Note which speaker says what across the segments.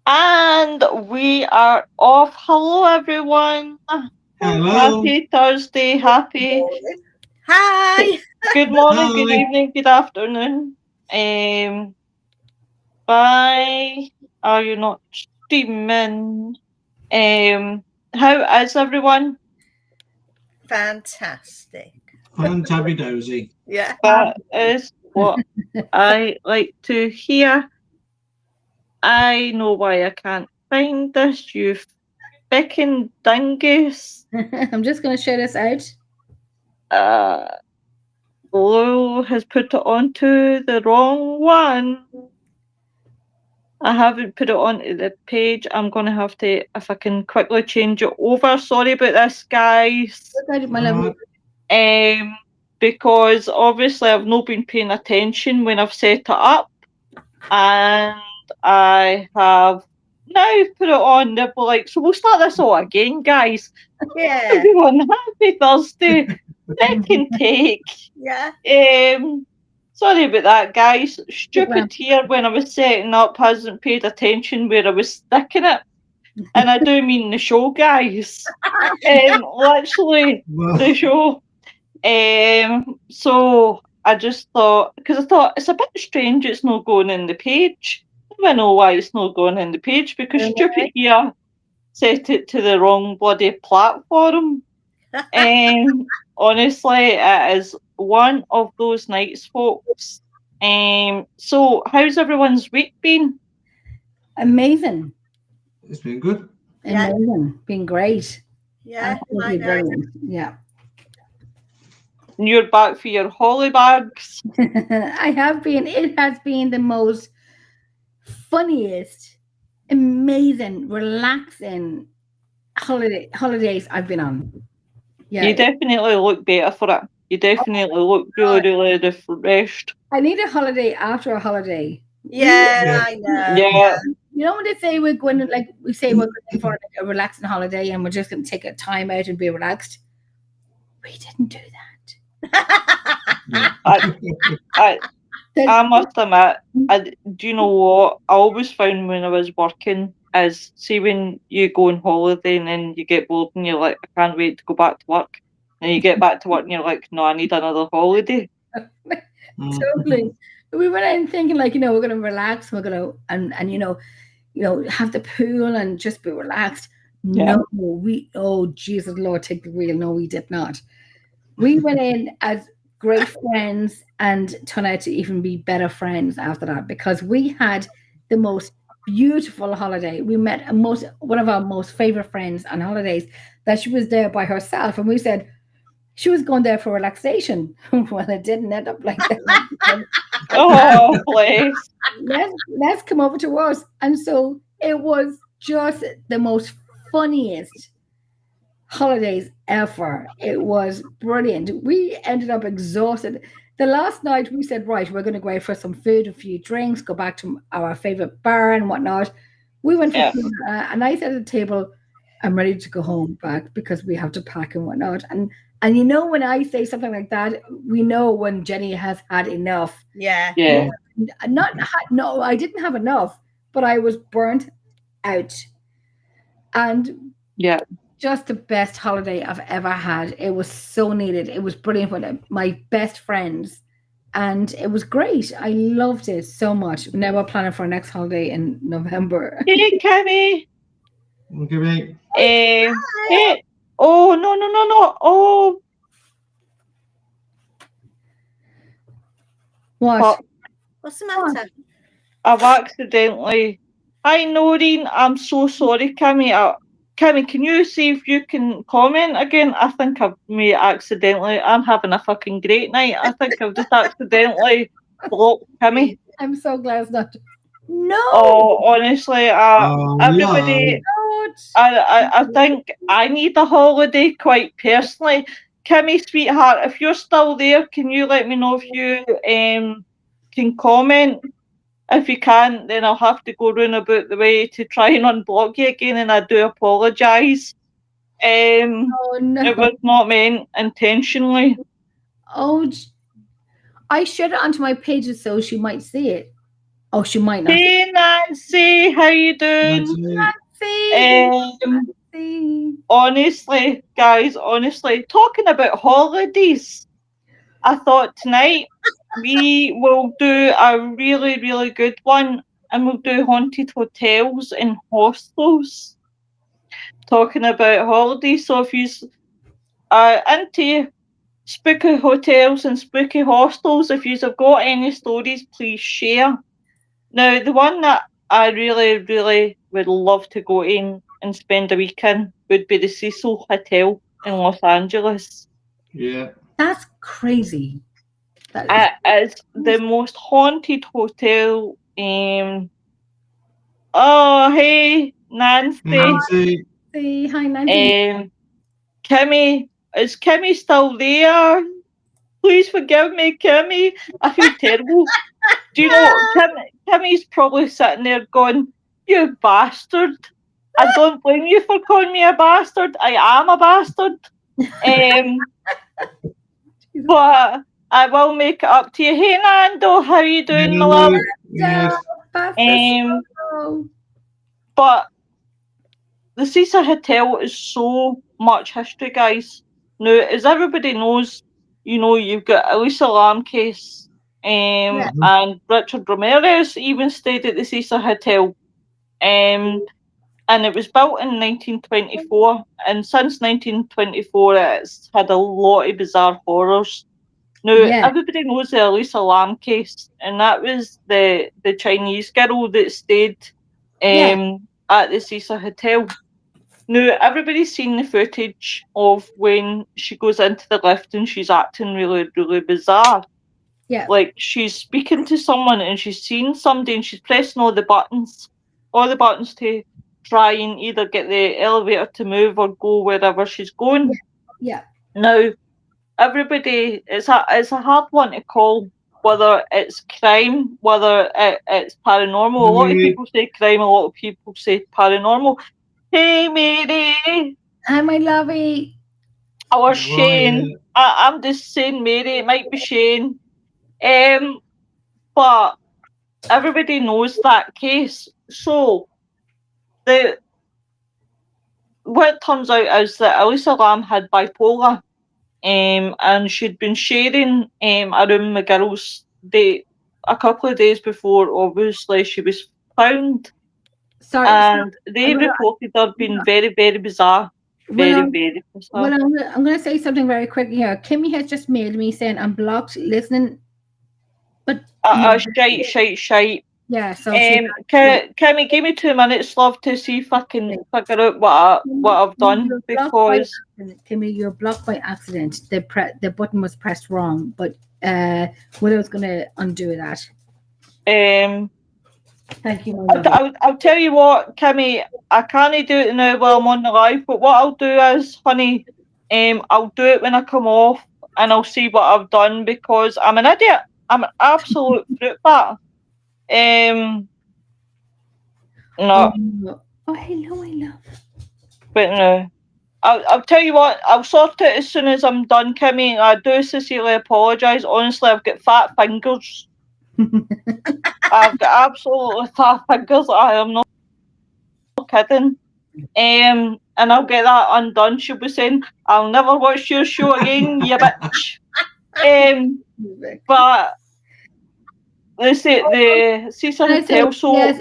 Speaker 1: And we are off. Hello, everyone.
Speaker 2: Hello.
Speaker 1: Happy Thursday. Happy.
Speaker 3: Hi.
Speaker 1: Good morning, good
Speaker 2: Hi.
Speaker 1: evening, good afternoon. Um, why are you not streaming? How is everyone?
Speaker 3: Fantastic.
Speaker 2: I'm Tabby Dozy.
Speaker 3: Yeah.
Speaker 1: That is what I like to hear. I know why I can't find this. You feckin' dingus.
Speaker 4: I'm just going to share this out.
Speaker 1: Uh, Lou has put it onto the wrong one. I haven't put it onto the page. I'm going to have to, if I can quickly change it over. Sorry about this, guys.
Speaker 4: Look at my lovely.
Speaker 1: Because obviously I've not been paying attention when I've set it up. And I have now put it on. They'll be like, so we'll start this all again, guys.
Speaker 3: Yeah.
Speaker 1: Everyone, happy Thursday. Second take.
Speaker 3: Yeah.
Speaker 1: Sorry about that, guys. Stupid
Speaker 4: Well.
Speaker 1: here when I was setting up hasn't paid attention where I was sticking it. And I do mean the show, guys. Literally
Speaker 2: Well,
Speaker 1: the show. So I just thought, because I thought it's a bit strange it's not going in the page. I know why it's not going in the page because stupid here set it to the wrong bloody platform. Honestly, it is one of those nights, folks. So how's everyone's week been?
Speaker 4: Amazing.
Speaker 2: it's been good.
Speaker 3: Yeah.
Speaker 4: Amazing. Been great.
Speaker 3: Yeah. I
Speaker 4: Absolutely
Speaker 3: know.
Speaker 4: brilliant. Yeah.
Speaker 1: You're back for your holly bags.
Speaker 4: I have been. It has been the most funniest, amazing, relaxing holidays I've been on. Yeah.
Speaker 1: You definitely look better for it. You definitely look really, really refreshed.
Speaker 4: I need a holiday after a holiday.
Speaker 3: Yeah,
Speaker 2: Yeah.
Speaker 3: I know.
Speaker 1: Yeah.
Speaker 4: You know when they say we're going, like we say we're going for like a relaxing holiday and we're just going to take a time out and be relaxed. We didn't do that.
Speaker 1: I must admit, do you know what? I always found when I was working is, see when you go on holiday and then you get bored and you're like, I can't wait to go back to work. And you get back to work and you're like, no, I need another holiday.
Speaker 4: Totally. We went in thinking like, we're going to relax. We're going to, and have the pool and just be relaxed.
Speaker 1: Yeah.
Speaker 4: No, oh, Jesus, Lord, take the wheel. No, we did not. We went in as great friends and turned out to even be better friends after that because we had the most beautiful holiday. We met one of our most favorite friends on holidays that she was there by herself. And we said, she was going there for relaxation. Well, it didn't end up like that.
Speaker 1: Oh, please.
Speaker 4: Let's come over to us. And so it was just the most funniest holidays ever. It was brilliant. We ended up exhausted. The last night we said, right, we're going to go out for some food, a few drinks, go back to our favorite bar and whatnot. We went for food, and I said at the table, I'm ready to go home back because we have to pack and whatnot. And when I say something like that, we know when Jenny has had enough.
Speaker 3: Yeah.
Speaker 1: Yeah.
Speaker 4: No, I didn't have enough, but I was burnt out. And
Speaker 1: Yeah.
Speaker 4: just the best holiday I've ever had. It was so needed. It was brilliant with my best friends. And it was great. I loved it so much. Now we're planning for our next holiday in November.
Speaker 1: Hey, Kimmy.
Speaker 2: Okay, mate.
Speaker 1: Hey. Oh, no. Oh,
Speaker 4: What?
Speaker 3: What's the matter?
Speaker 1: I've accidentally. Hi, Noreen. I'm so sorry, Kimmy. Kimmy, can you see if you can comment again? I think I've may accidentally. I'm having a fucking great night. I think I've just accidentally blocked Kimmy.
Speaker 4: I'm so glad it's not. No.
Speaker 1: Oh, honestly, everybody.
Speaker 4: Not.
Speaker 1: I think I need a holiday quite personally. Kimmy, sweetheart, if you're still there, can you let me know if you can comment? If you can't, then I'll have to go round about the way to try and unblock you again, and I do apologise.
Speaker 4: Oh, no.
Speaker 1: It was not meant intentionally.
Speaker 4: Oh, I shared it onto my pages so she might see it. Oh, she might not.
Speaker 1: Hey Nancy, how you doing?
Speaker 4: See.
Speaker 1: Honestly, guys, talking about holidays, I thought tonight we will do a really, really good one, and we'll do haunted hotels and hostels. Talking about holidays, so if you are into spooky hotels and spooky hostels, if you have got any stories, please share. Now, the one that I really, really would love to go in and spend a week in would be the Cecil Hotel in Los Angeles.
Speaker 2: Yeah.
Speaker 4: That's crazy. That
Speaker 1: It's the most haunted hotel. Oh, hey, Nancy.
Speaker 2: Nancy.
Speaker 4: See, hi, Nancy.
Speaker 1: Kimmy, is Kimmy still there? Please forgive me, Kimmy. I feel terrible. Do you know, Kimmy's probably sitting there going, "You bastard." I don't blame you for calling me a bastard. I am a bastard. But I will make it up to you. Hey, Nando, how are you doing, my love?
Speaker 2: Yes.
Speaker 1: But the Cecil Hotel is so much history, guys. Now, as everybody knows, you know, you've got Elisa Lam case, and Richard Ramirez even stayed at the Cecil Hotel. And it was built in 1924, and since 1924 it's had a lot of bizarre horrors. Now, everybody knows the Elisa Lam case, and that was the Chinese girl that stayed at the Cecil Hotel. Now, everybody's seen the footage of when she goes into the lift and she's acting really, really bizarre.
Speaker 4: Yeah.
Speaker 1: Like, she's speaking to someone and she's seeing somebody and she's pressing all the buttons to try and either get the elevator to move or go wherever she's going.
Speaker 4: Yeah.
Speaker 1: Now, everybody, it's a hard one to call whether it's crime, whether it's paranormal. A lot of people say crime, a lot of people say paranormal. Hey, Mary.
Speaker 4: Hi, my lovey.
Speaker 1: Or Shane. I'm just saying Mary, it might be Shane. But everybody knows that case. So what turns out is that Elisa Lam had bipolar, and she'd been sharing a room with girls a couple of days before, obviously, she was found. And they reported her being very, very bizarre. Very, very bizarre.
Speaker 4: Well, I'm going to say something very quick here. Kimmy has just mailed me saying I'm blocked listening. But
Speaker 1: shite.
Speaker 4: Yeah, so
Speaker 1: Kimmy, give me 2 minutes, love, to see if I can figure out what I've done, because
Speaker 4: Kimmy, you're blocked by accident. The button was pressed wrong, but Willow's going to undo that. Thank you.
Speaker 1: I'll tell you what, Kimmy, I can't do it now while I'm on the live, but what I'll do is, honey, I'll do it when I come off, and I'll see what I've done, because I'm an idiot. I'm an absolute fruit bat. No.
Speaker 4: Oh, hello, my love.
Speaker 1: But no. I'll tell you what, I'll sort it as soon as I'm done, Kimmy. I do sincerely apologise. Honestly, I've got fat fingers. I've got absolutely fat fingers. I am not kidding. And I'll get that undone. She'll be saying, "I'll never watch your show again, you bitch." But the Cecil Hotel, so
Speaker 4: yes,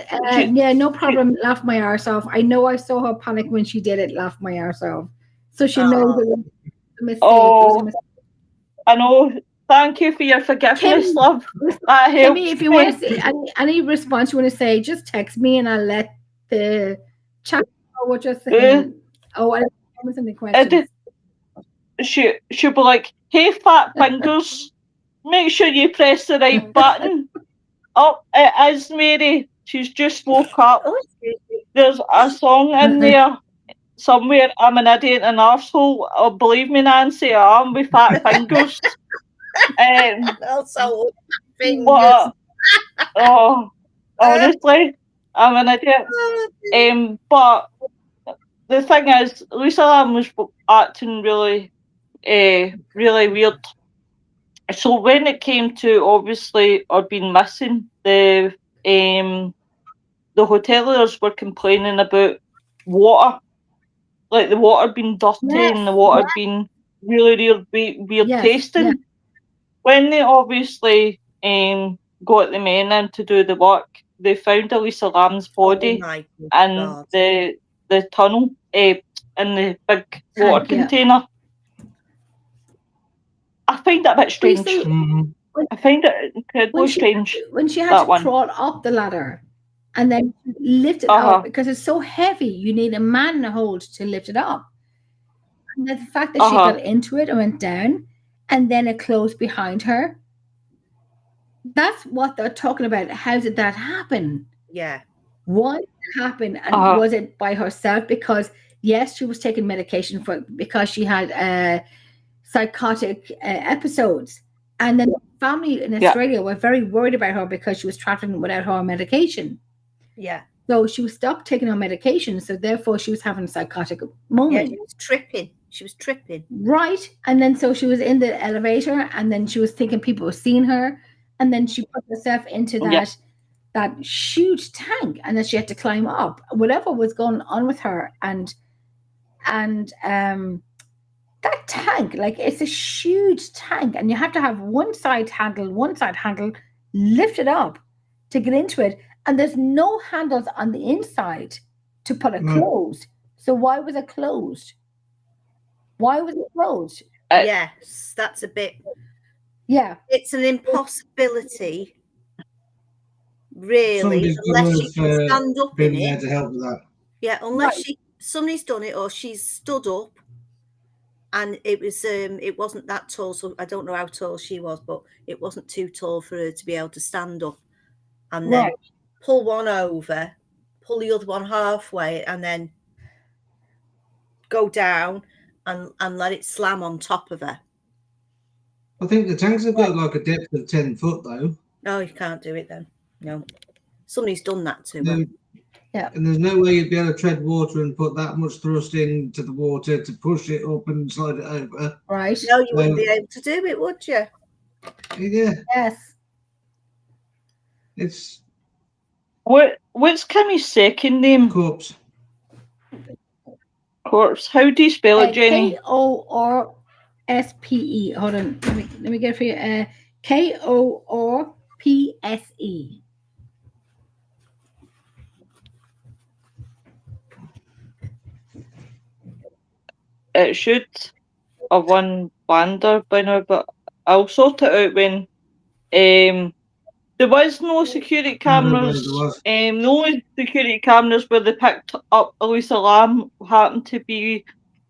Speaker 4: no problem. Laugh my arse off. I know I saw her panic when she did it. Laugh my arse off. So she knows it was a mistake.
Speaker 1: Oh, I know. Thank you for your forgiveness, love. That helps.
Speaker 4: Kimmy, if you want to say any response you want to say, just text me and I'll let the chat know what you're saying. I have any questions.
Speaker 1: She'll be like, "Hey, fat fingers, make sure you press the right button." Oh, it is Mary. She's just woke up. There's a song in there somewhere. I'm an idiot and an arsehole. Oh, believe me, Nancy, I am with fat fingers.
Speaker 3: Also, fingers.
Speaker 1: But, honestly, I'm an idiot. But the thing is, Lisa Lam was acting really, really weird. So when it came to obviously or being missing, the the hoteliers were complaining about water, like the water being dirty and the water being really weird tasting.
Speaker 4: Yeah.
Speaker 1: When they obviously got the men in to do the work, they found Elisa Lam's body
Speaker 3: my good
Speaker 1: in
Speaker 3: God.
Speaker 1: the tunnel, in the big water
Speaker 4: Tank, yeah.
Speaker 1: container. I find it a bit
Speaker 4: But you
Speaker 1: strange.
Speaker 4: see,
Speaker 2: Mhm.
Speaker 1: I find it incredibly strange.
Speaker 4: when she had
Speaker 1: that
Speaker 4: to
Speaker 1: one.
Speaker 4: crawl up the ladder and then lift it
Speaker 1: Uh-huh.
Speaker 4: up because it's so heavy, you need a man hold to lift it up. And the fact that she
Speaker 1: Uh-huh.
Speaker 4: got into it and went down and then it closed behind her, that's what they're talking about. How did that happen?
Speaker 3: Yeah.
Speaker 4: Why did it happen? And
Speaker 1: Uh-huh.
Speaker 4: was it by herself? Because yes, she was taking medication because she had psychotic episodes, and then the family in Australia were very worried about her because she was traveling without her medication.
Speaker 3: Yeah.
Speaker 4: So she was stopped taking her medication, so therefore she was having psychotic
Speaker 3: Yeah,
Speaker 4: moments.
Speaker 3: she was tripping. She was tripping.
Speaker 4: Right. And then so she was in the elevator and then she was thinking people were seeing her. And then she put herself into that huge tank and then she had to climb up. Whatever was going on with her and that tank, like it's a huge tank, and you have to have one side handle lifted up to get into it. And there's no handles on the inside to put it closed. So why was it closed? Why was it closed?
Speaker 3: Yes, that's a bit.
Speaker 4: Yeah.
Speaker 3: It's an impossibility, really,
Speaker 2: Somebody's
Speaker 3: unless she
Speaker 2: got to
Speaker 3: can stand up in
Speaker 2: been there
Speaker 3: it.
Speaker 2: to help with that.
Speaker 3: Yeah, unless somebody's done it or she's stood up, and it wasn't that tall. So I don't know how tall she was, but it wasn't too tall for her to be able to stand up, and then pull one over, pull the other one halfway, and then go down and let it slam on top of her.
Speaker 2: I think the tanks have got like a depth of 10 foot though.
Speaker 3: No, you can't do it then. No. Somebody's done that to her.
Speaker 4: Yeah.
Speaker 2: And there's no way you'd be able to tread water and put that much thrust into the water to push it up and slide it over.
Speaker 4: Right.
Speaker 3: No, you wouldn't be able to do it, would you?
Speaker 2: Yeah.
Speaker 4: Yes.
Speaker 2: It's
Speaker 1: What's Kimmy's second name?
Speaker 2: Corpse.
Speaker 1: Corpse. How do you spell it, Jenny?
Speaker 4: Korspe. Hold on. Let me get it for you. Korpse.
Speaker 1: It should have won Bander by now, but I'll sort it out when there was no security cameras. The only security cameras where they picked up Elisa Lam happened to be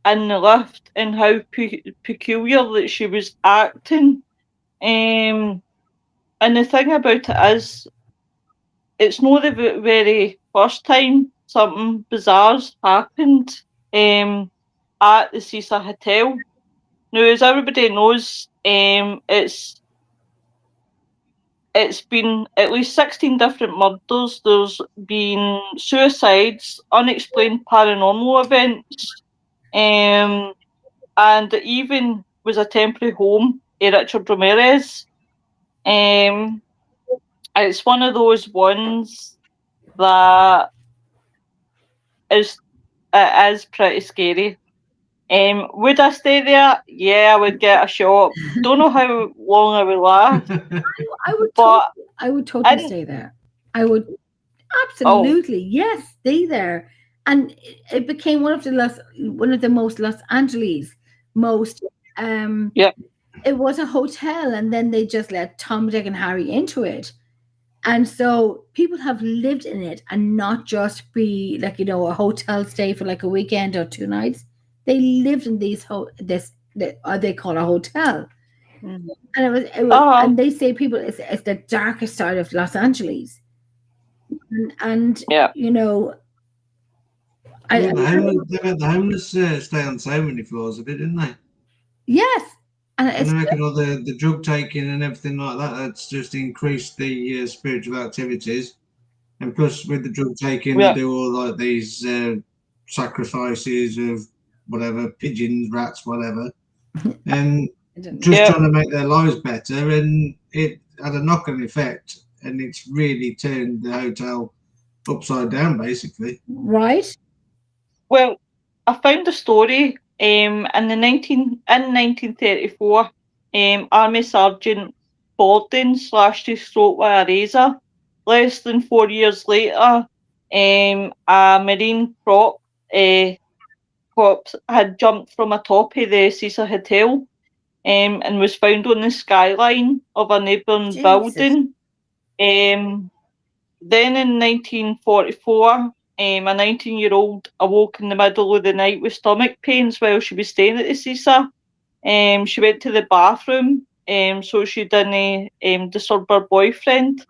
Speaker 1: in the lift, and how peculiar that she was acting. And the thing about it is, it's not the very first time something bizarre's happened at the Cecil Hotel. Now, as everybody knows, it's been at least 16 different murders. There's been suicides, unexplained paranormal events, and it even was a temporary home of Richard Ramirez. It's one of those ones that is pretty scary. Would I stay there? Yeah, I would get a shot. Don't know how long I would last.
Speaker 4: I would totally stay there. I would absolutely yes, stay there. And it became one of the most Los Angeles most it was a hotel, and then they just let Tom, Dick, and Harry into it. And so people have lived in it and not just be like, a hotel stay for like a weekend or 2 nights. They lived in they call a hotel.
Speaker 3: Mm-hmm.
Speaker 4: And it was and they say people it's the darkest side of Los Angeles. And
Speaker 2: the homeless stay on so many floors of it, didn't they?
Speaker 4: Yes.
Speaker 2: And I reckon all the drug taking and everything like that's just increased the spiritual activities. And plus, with the drug taking, they do all like these sacrifices of whatever, pigeons, rats, whatever, and just trying to make their lives better. And it had a knock-on effect. and it's really turned the hotel upside down, basically.
Speaker 4: Right?
Speaker 1: Well, I found a story in 1934. Army Sergeant Borden slashed his throat with a razor. Less than 4 years later, a Marine corpse had jumped from atop of the Cecil Hotel and was found on the skyline of a neighbouring
Speaker 3: Jesus.
Speaker 1: building. Then in 1944, a 19-year-old awoke in the middle of the night with stomach pains while she was staying at the Cecil. She went to the bathroom so she didn't disturb her boyfriend.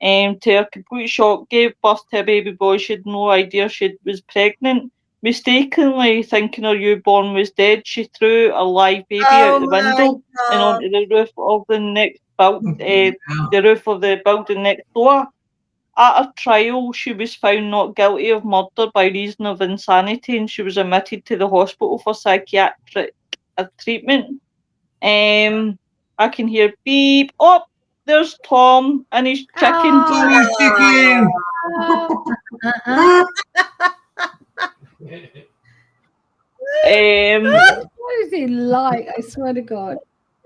Speaker 1: To her complete shock, gave birth to a baby boy. She had no idea she was pregnant. Mistakenly thinking her newborn was dead, she threw a live baby out the window and onto the roof of the the roof of the building next door. At her trial, she was found not guilty of murder by reason of insanity, and she was admitted to the hospital for psychiatric treatment. I can hear beep. Oh, there's Tom and his chicken.
Speaker 2: Tommy's chicken!
Speaker 4: Uh-huh. What is he like? I swear to God.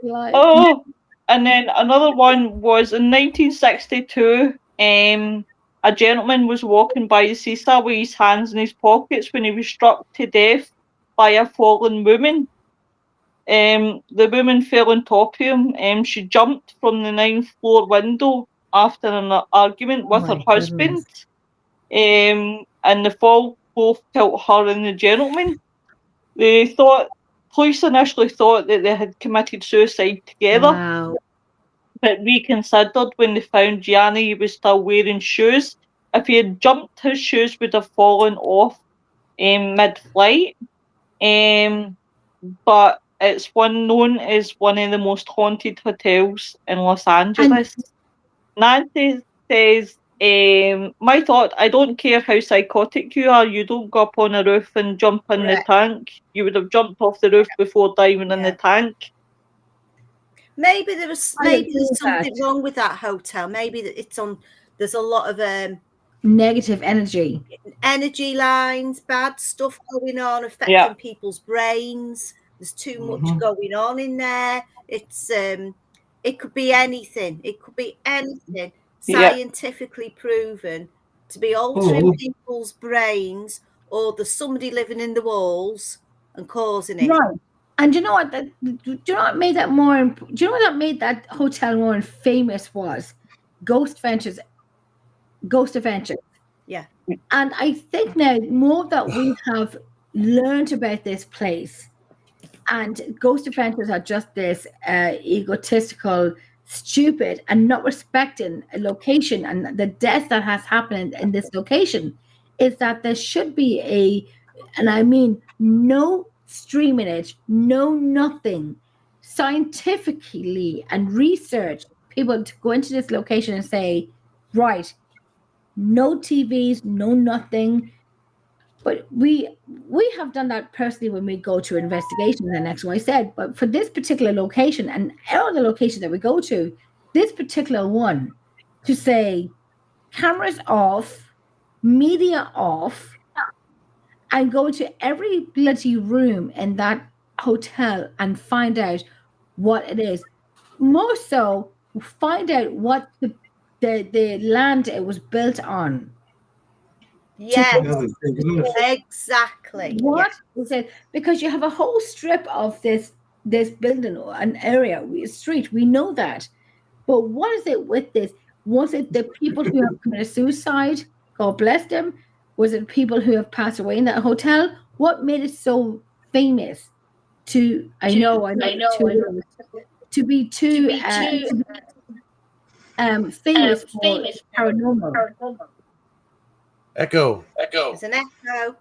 Speaker 4: Like,
Speaker 1: Oh, and then another one was in 1962. A gentleman was walking by the seesaw with his hands in his pockets when he was struck to death by a fallen woman. The woman fell on top of him. She jumped from the 9th floor window after an argument with her husband. And the fall both killed her and the gentleman. Police initially thought that they had committed suicide together,
Speaker 3: Wow.
Speaker 1: but reconsidered when they found Gianni was still wearing shoes. If he had jumped, his shoes would have fallen off mid-flight. But it's known as one of the most haunted hotels in Los Angeles. Nancy says, my thought, I don't care how psychotic you are, you don't go up on a roof and jump in the tank. You would have jumped off the roof before diving in the tank.
Speaker 3: Maybe there's something wrong with that hotel. Maybe there's a lot of
Speaker 4: negative energy
Speaker 3: lines, bad stuff going on, affecting people's brains. There's too much going on in there. It's it could be anything. It could be anything scientifically proven to be altering people's brains, or there's somebody living in the walls and causing it.
Speaker 4: Right. And do you know what? Do you know what made that more? Do you know what that made that hotel more famous was? Ghost Adventures.
Speaker 3: Yeah.
Speaker 4: And I think now more that we have learned about this place, and Ghost Adventures are just this egotistical, stupid, and not respecting a location and the death that has happened in this location, is that there should be and I mean no streaming it, no nothing, scientifically and research, people to go into this location and say, right, no TVs, no nothing. But we have done that personally when we go to investigations and XYZ. But for this particular location and all the locations that we go to, this particular one, to say cameras off, media off, and go to every bloody room in that hotel and find out what it is. More so, find out what the land it was built on.
Speaker 3: Yeah, exactly.
Speaker 4: What is it? Because you have a whole strip of this building, an area, a street. We know that, but what is it with this? Was it the people who have committed suicide? God bless them. Was it people who have passed away in that hotel? What made it so famous? To be too famous for paranormal.
Speaker 5: Echo.
Speaker 3: There's an echo.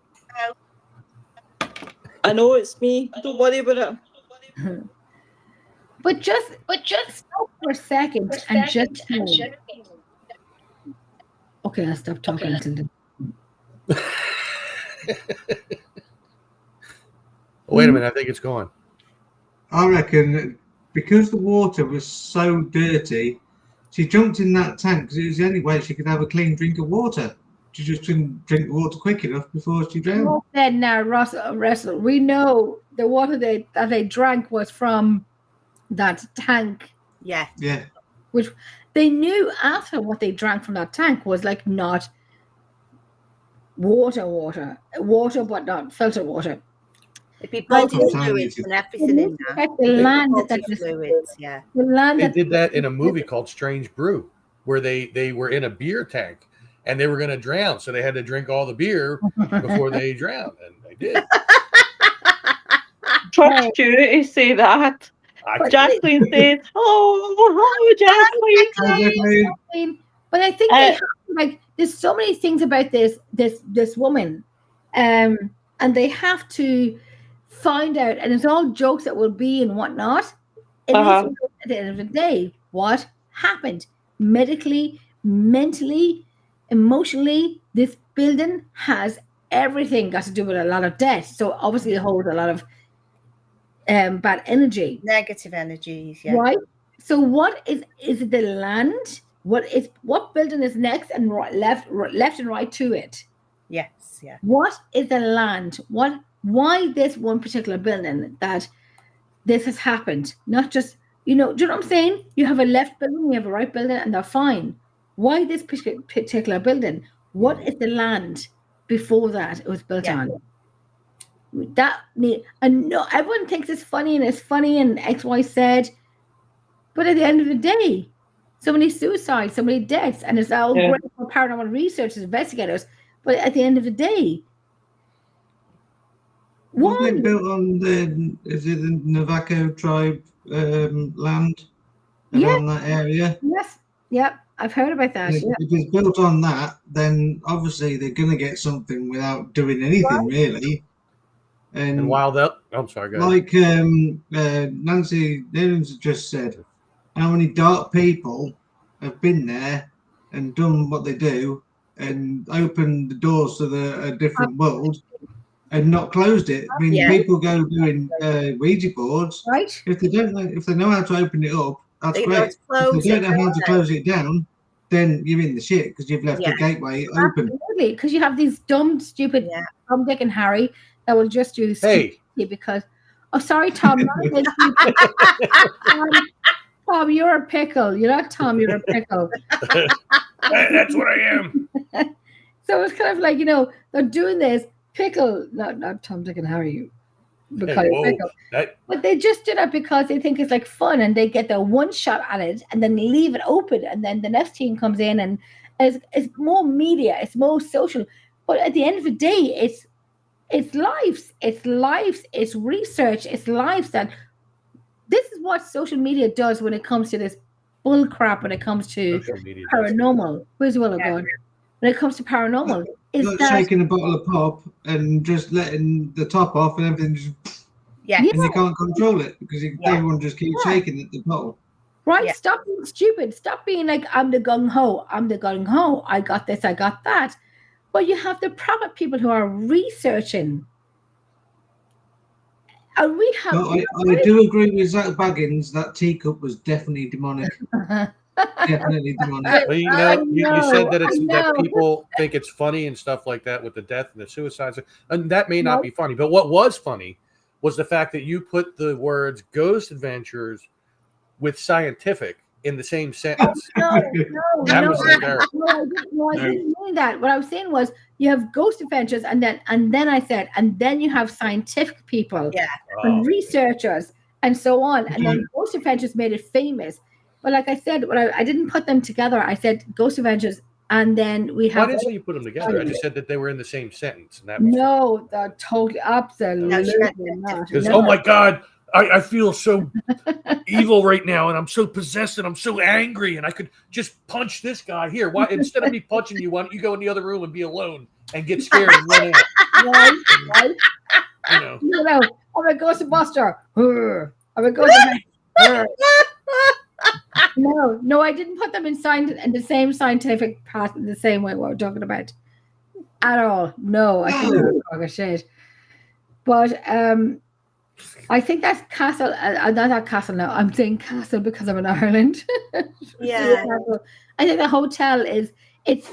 Speaker 1: I know it's me. Don't worry about it.
Speaker 4: But just stop for a second and just okay, I'll stop talking until the
Speaker 5: Wait a minute, I think it's gone.
Speaker 2: I reckon because the water was so dirty, She jumped in that tank because it was the only way she could have a clean drink of water. She just didn't drink the water quick enough before she drowned.
Speaker 4: Well, then now, Russell, we know the water that they drank was from that tank,
Speaker 3: Yeah.
Speaker 2: Yeah.
Speaker 4: which they knew after what they drank from that tank was like not water, but not filtered water.
Speaker 3: It'd be
Speaker 4: Right.
Speaker 3: body fluids
Speaker 2: Contaminated.
Speaker 3: and
Speaker 4: They
Speaker 3: everything
Speaker 4: need
Speaker 3: in
Speaker 4: to
Speaker 3: there.
Speaker 4: get the land that
Speaker 3: Body
Speaker 4: this,
Speaker 3: fluids, yeah.
Speaker 4: the land
Speaker 5: They
Speaker 4: that
Speaker 5: did that in a movie called Strange Brew, where they were in a beer tank and they were going to drown, so they had to drink all the beer before they drowned, and they did.
Speaker 1: Trust you to say that.
Speaker 5: I,
Speaker 1: Jacqueline said, "Oh, Jacqueline."
Speaker 2: Exactly.
Speaker 4: But I think they have, like, there's so many things about this woman, and they have to find out, and it's all jokes that will be and whatnot. It needs to know at the end of the day what happened medically, mentally, emotionally. This building has everything got to do with a lot of debt, so obviously it holds a lot of bad energy,
Speaker 3: Negative energies, yeah.
Speaker 4: right? So what is it the land? What building is next and left and right to it?
Speaker 3: Yes, yeah.
Speaker 4: What is the land? Why this one particular building that this has happened? Not just, do you know what I'm saying? You have a left building, you have a right building, and they're fine. Why this particular building? What is the land before that it was built on? And no, everyone thinks it's funny and X, Y said, but at the end of the day, so many suicides, so many deaths, and it's all great for paranormal researchers, investigators, but at the end of the day,
Speaker 2: Wasn't it built on the Navajo tribe land around that area?
Speaker 4: Yes, yep, I've heard about that.
Speaker 2: If it's built on that, then obviously they're going to get something without doing anything, really.
Speaker 5: and while that, I'm sorry, go ahead.
Speaker 2: Like Nancy Newlands just said, how many dark people have been there and done what they do and opened the doors to a different world and not closed it. I mean, people go doing Ouija boards.
Speaker 4: Right.
Speaker 2: If they know how to open it up, that's great.
Speaker 3: If
Speaker 2: they don't know how to close it down, then you're in the shit because you've left the gateway open.
Speaker 4: Absolutely, because you have these dumb, stupid Tom, Dick, and Harry that will just do stupidity because. Oh, sorry, Tom. Tom, you're a pickle. You're not Tom. You're a pickle.
Speaker 5: That's what I am.
Speaker 4: So it's kind of like, they're doing this pickle, not Tom, Dick, and Harry. Because pickle. But they just do that because they think it's like fun and they get their one shot at it and then leave it open and then the next team comes in and it's more media, it's more social. But at the end of the day, it's lives, it's research, it's lives that this is what social media does when it comes to this bull crap, when it comes to paranormal. Where's Willow gone? When it comes to paranormal.
Speaker 2: It's like shaking a bottle of pop and just letting the top off and everything just... And you can't control it because everyone just keeps shaking at the bottle.
Speaker 4: Right? Yeah. Stop being stupid. Stop being like, I'm the gung-ho. I got this, I got that. But you have the proper people who are researching. And we have...
Speaker 2: I do agree with Zach Baggins. That teacup was definitely demonic. Definitely demonic.
Speaker 5: Well, you said that people think it's funny and stuff like that with the death and the suicides, and that may not be funny. But what was funny was the fact that you put the words "ghost adventures" with "scientific" in the same sentence.
Speaker 4: I didn't mean that. What I was saying was you have ghost adventures, and then I said, and then you have scientific people, and researchers, and so on, and then ghost adventures made it famous. But like I said, I didn't put them together. I said Ghost Adventures, and then we have...
Speaker 5: Why didn't you put them together? I just said that they were in the same sentence. And that
Speaker 4: was they're totally, absolutely not.
Speaker 5: Because, oh my God, I feel so evil right now, and I'm so possessed, and I'm so angry, and I could just punch this guy here. Why instead of me punching you, why don't you go in the other room and be alone and get scared and run out?
Speaker 4: Right? I'm a Ghostbuster. I'm a Ghostbuster. No, I didn't put them in the same scientific path in the same way what we're talking about at all. No, I think that's shit. But I think that's castle. Not that castle now. I'm saying castle because I'm in Ireland.
Speaker 3: Yeah.
Speaker 4: I think the hotel is it's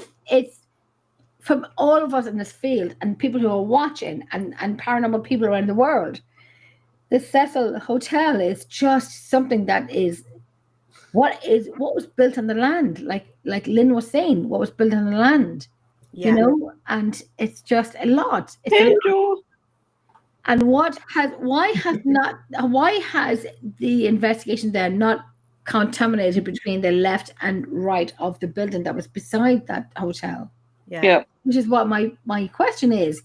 Speaker 4: from all of us in this field and people who are watching and paranormal people around the world. The Cecil Hotel is just something that is what was built on the land, like Lynn was saying, what was built on the land,
Speaker 3: Yeah.
Speaker 4: you know, and it's just a lot. It's a lot. And why has the investigation there not contaminated between the left and right of the building that was beside that hotel?
Speaker 3: Yeah.
Speaker 4: Which is what my question is.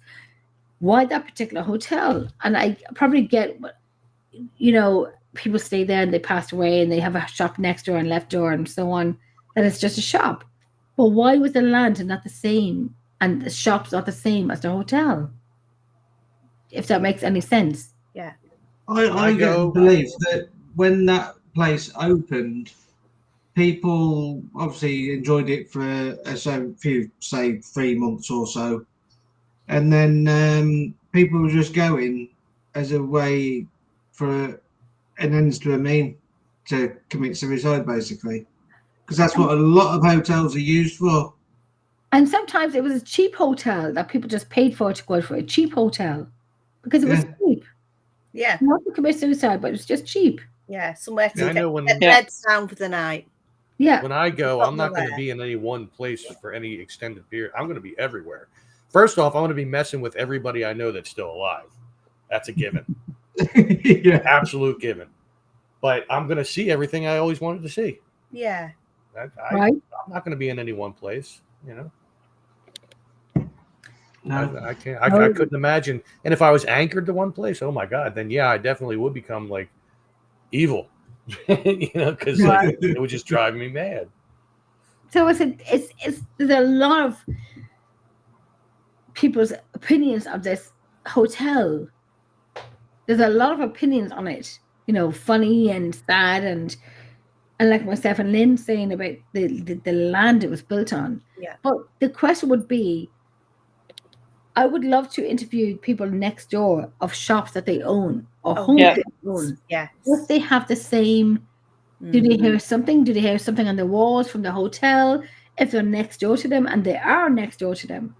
Speaker 4: Why that particular hotel? And I probably get, you know, people stay there and they pass away and they have a shop next door and left door and so on, that it's just a shop. But why was the land not the same and the shop's not the same as the hotel? If that makes any sense.
Speaker 3: Yeah.
Speaker 2: I believe that when that place opened, people obviously enjoyed it for say 3 months or so, and then people were just going as a way for an ends to a mean to commit suicide, basically, because that's what a lot of hotels are used for.
Speaker 4: And sometimes it was a cheap hotel that people just paid for to go for a cheap hotel because it was cheap.
Speaker 3: Yeah.
Speaker 4: Not to commit suicide, but it was just cheap.
Speaker 3: Yeah. Somewhere to
Speaker 5: get
Speaker 3: beds down for the night.
Speaker 4: Yeah.
Speaker 5: When I go, I'm not going to be in any one place for any extended period. I'm going to be everywhere. First off, I'm going to be messing with everybody I know that's still alive. That's a given.
Speaker 2: Yeah.
Speaker 5: Absolute given. But I'm going to see everything I always wanted to see.
Speaker 3: Yeah.
Speaker 5: I'm not going to be in any one place, you know.
Speaker 2: No.
Speaker 5: I can't. I couldn't imagine. And if I was anchored to one place, oh my God, then yeah, I definitely would become like evil, you know, because like, it would just drive me mad.
Speaker 4: So there's a lot of people's opinions of this hotel. There's a lot of opinions on it, you know, funny and sad and like myself and Lynn saying about the land it was built on.
Speaker 3: Yeah.
Speaker 4: But the question would be, I would love to interview people next door of shops that they own or homes they own.
Speaker 3: Yes.
Speaker 4: If they have the same, do they hear something? Do they hear something on the walls from the hotel? If they're next door to them, and they are next door to them,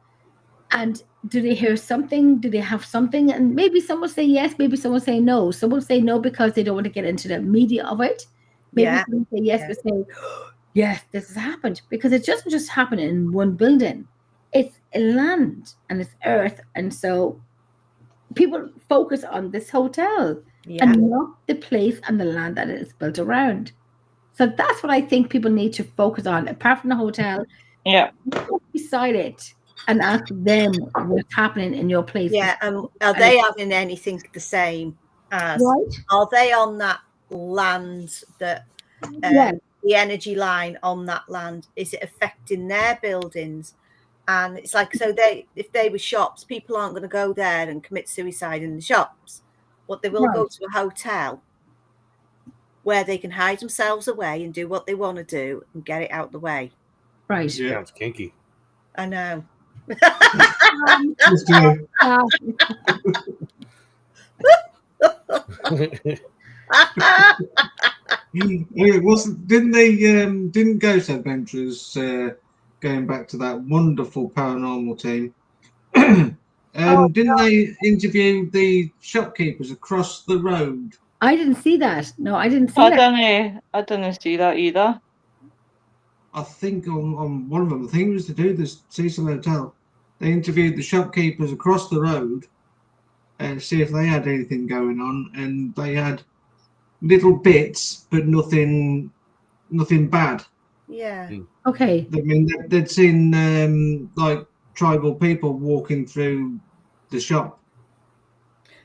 Speaker 4: and do they hear something? Do they have something? And maybe some will say yes, maybe some will say no. Some will say no because they don't want to get into the media of it. Maybe some will say yes, but say, yes, this has happened. Because it doesn't just happen in one building. It's a land and it's earth. And so people focus on this hotel and not the place and the land that it is built around. So that's what I think people need to focus on. Apart from the hotel, look beside it and ask them what's happening in your place.
Speaker 3: Yeah, are they having anything the same as?
Speaker 4: Right.
Speaker 3: Are they on that land that the energy line on that land, is it affecting their buildings? And it's like, so if they were shops, people aren't going to go there and commit suicide in the shops, but they will go to a hotel where they can hide themselves away and do what they want to do and get it out the way.
Speaker 4: Right.
Speaker 5: Yeah, it's kinky.
Speaker 3: I know.
Speaker 2: It wasn't. Didn't Ghost Adventures going back to that wonderful paranormal team? Didn't they interview the shopkeepers across the road?
Speaker 4: I didn't see that. No, I didn't see that.
Speaker 1: I didn't see that either.
Speaker 2: I think on one of them, I think it was to do this Cecil Hotel. They interviewed the shopkeepers across the road and see if they had anything going on, and they had little bits, but nothing bad.
Speaker 3: Yeah.
Speaker 4: Okay.
Speaker 2: I mean, they'd seen like tribal people walking through the shop.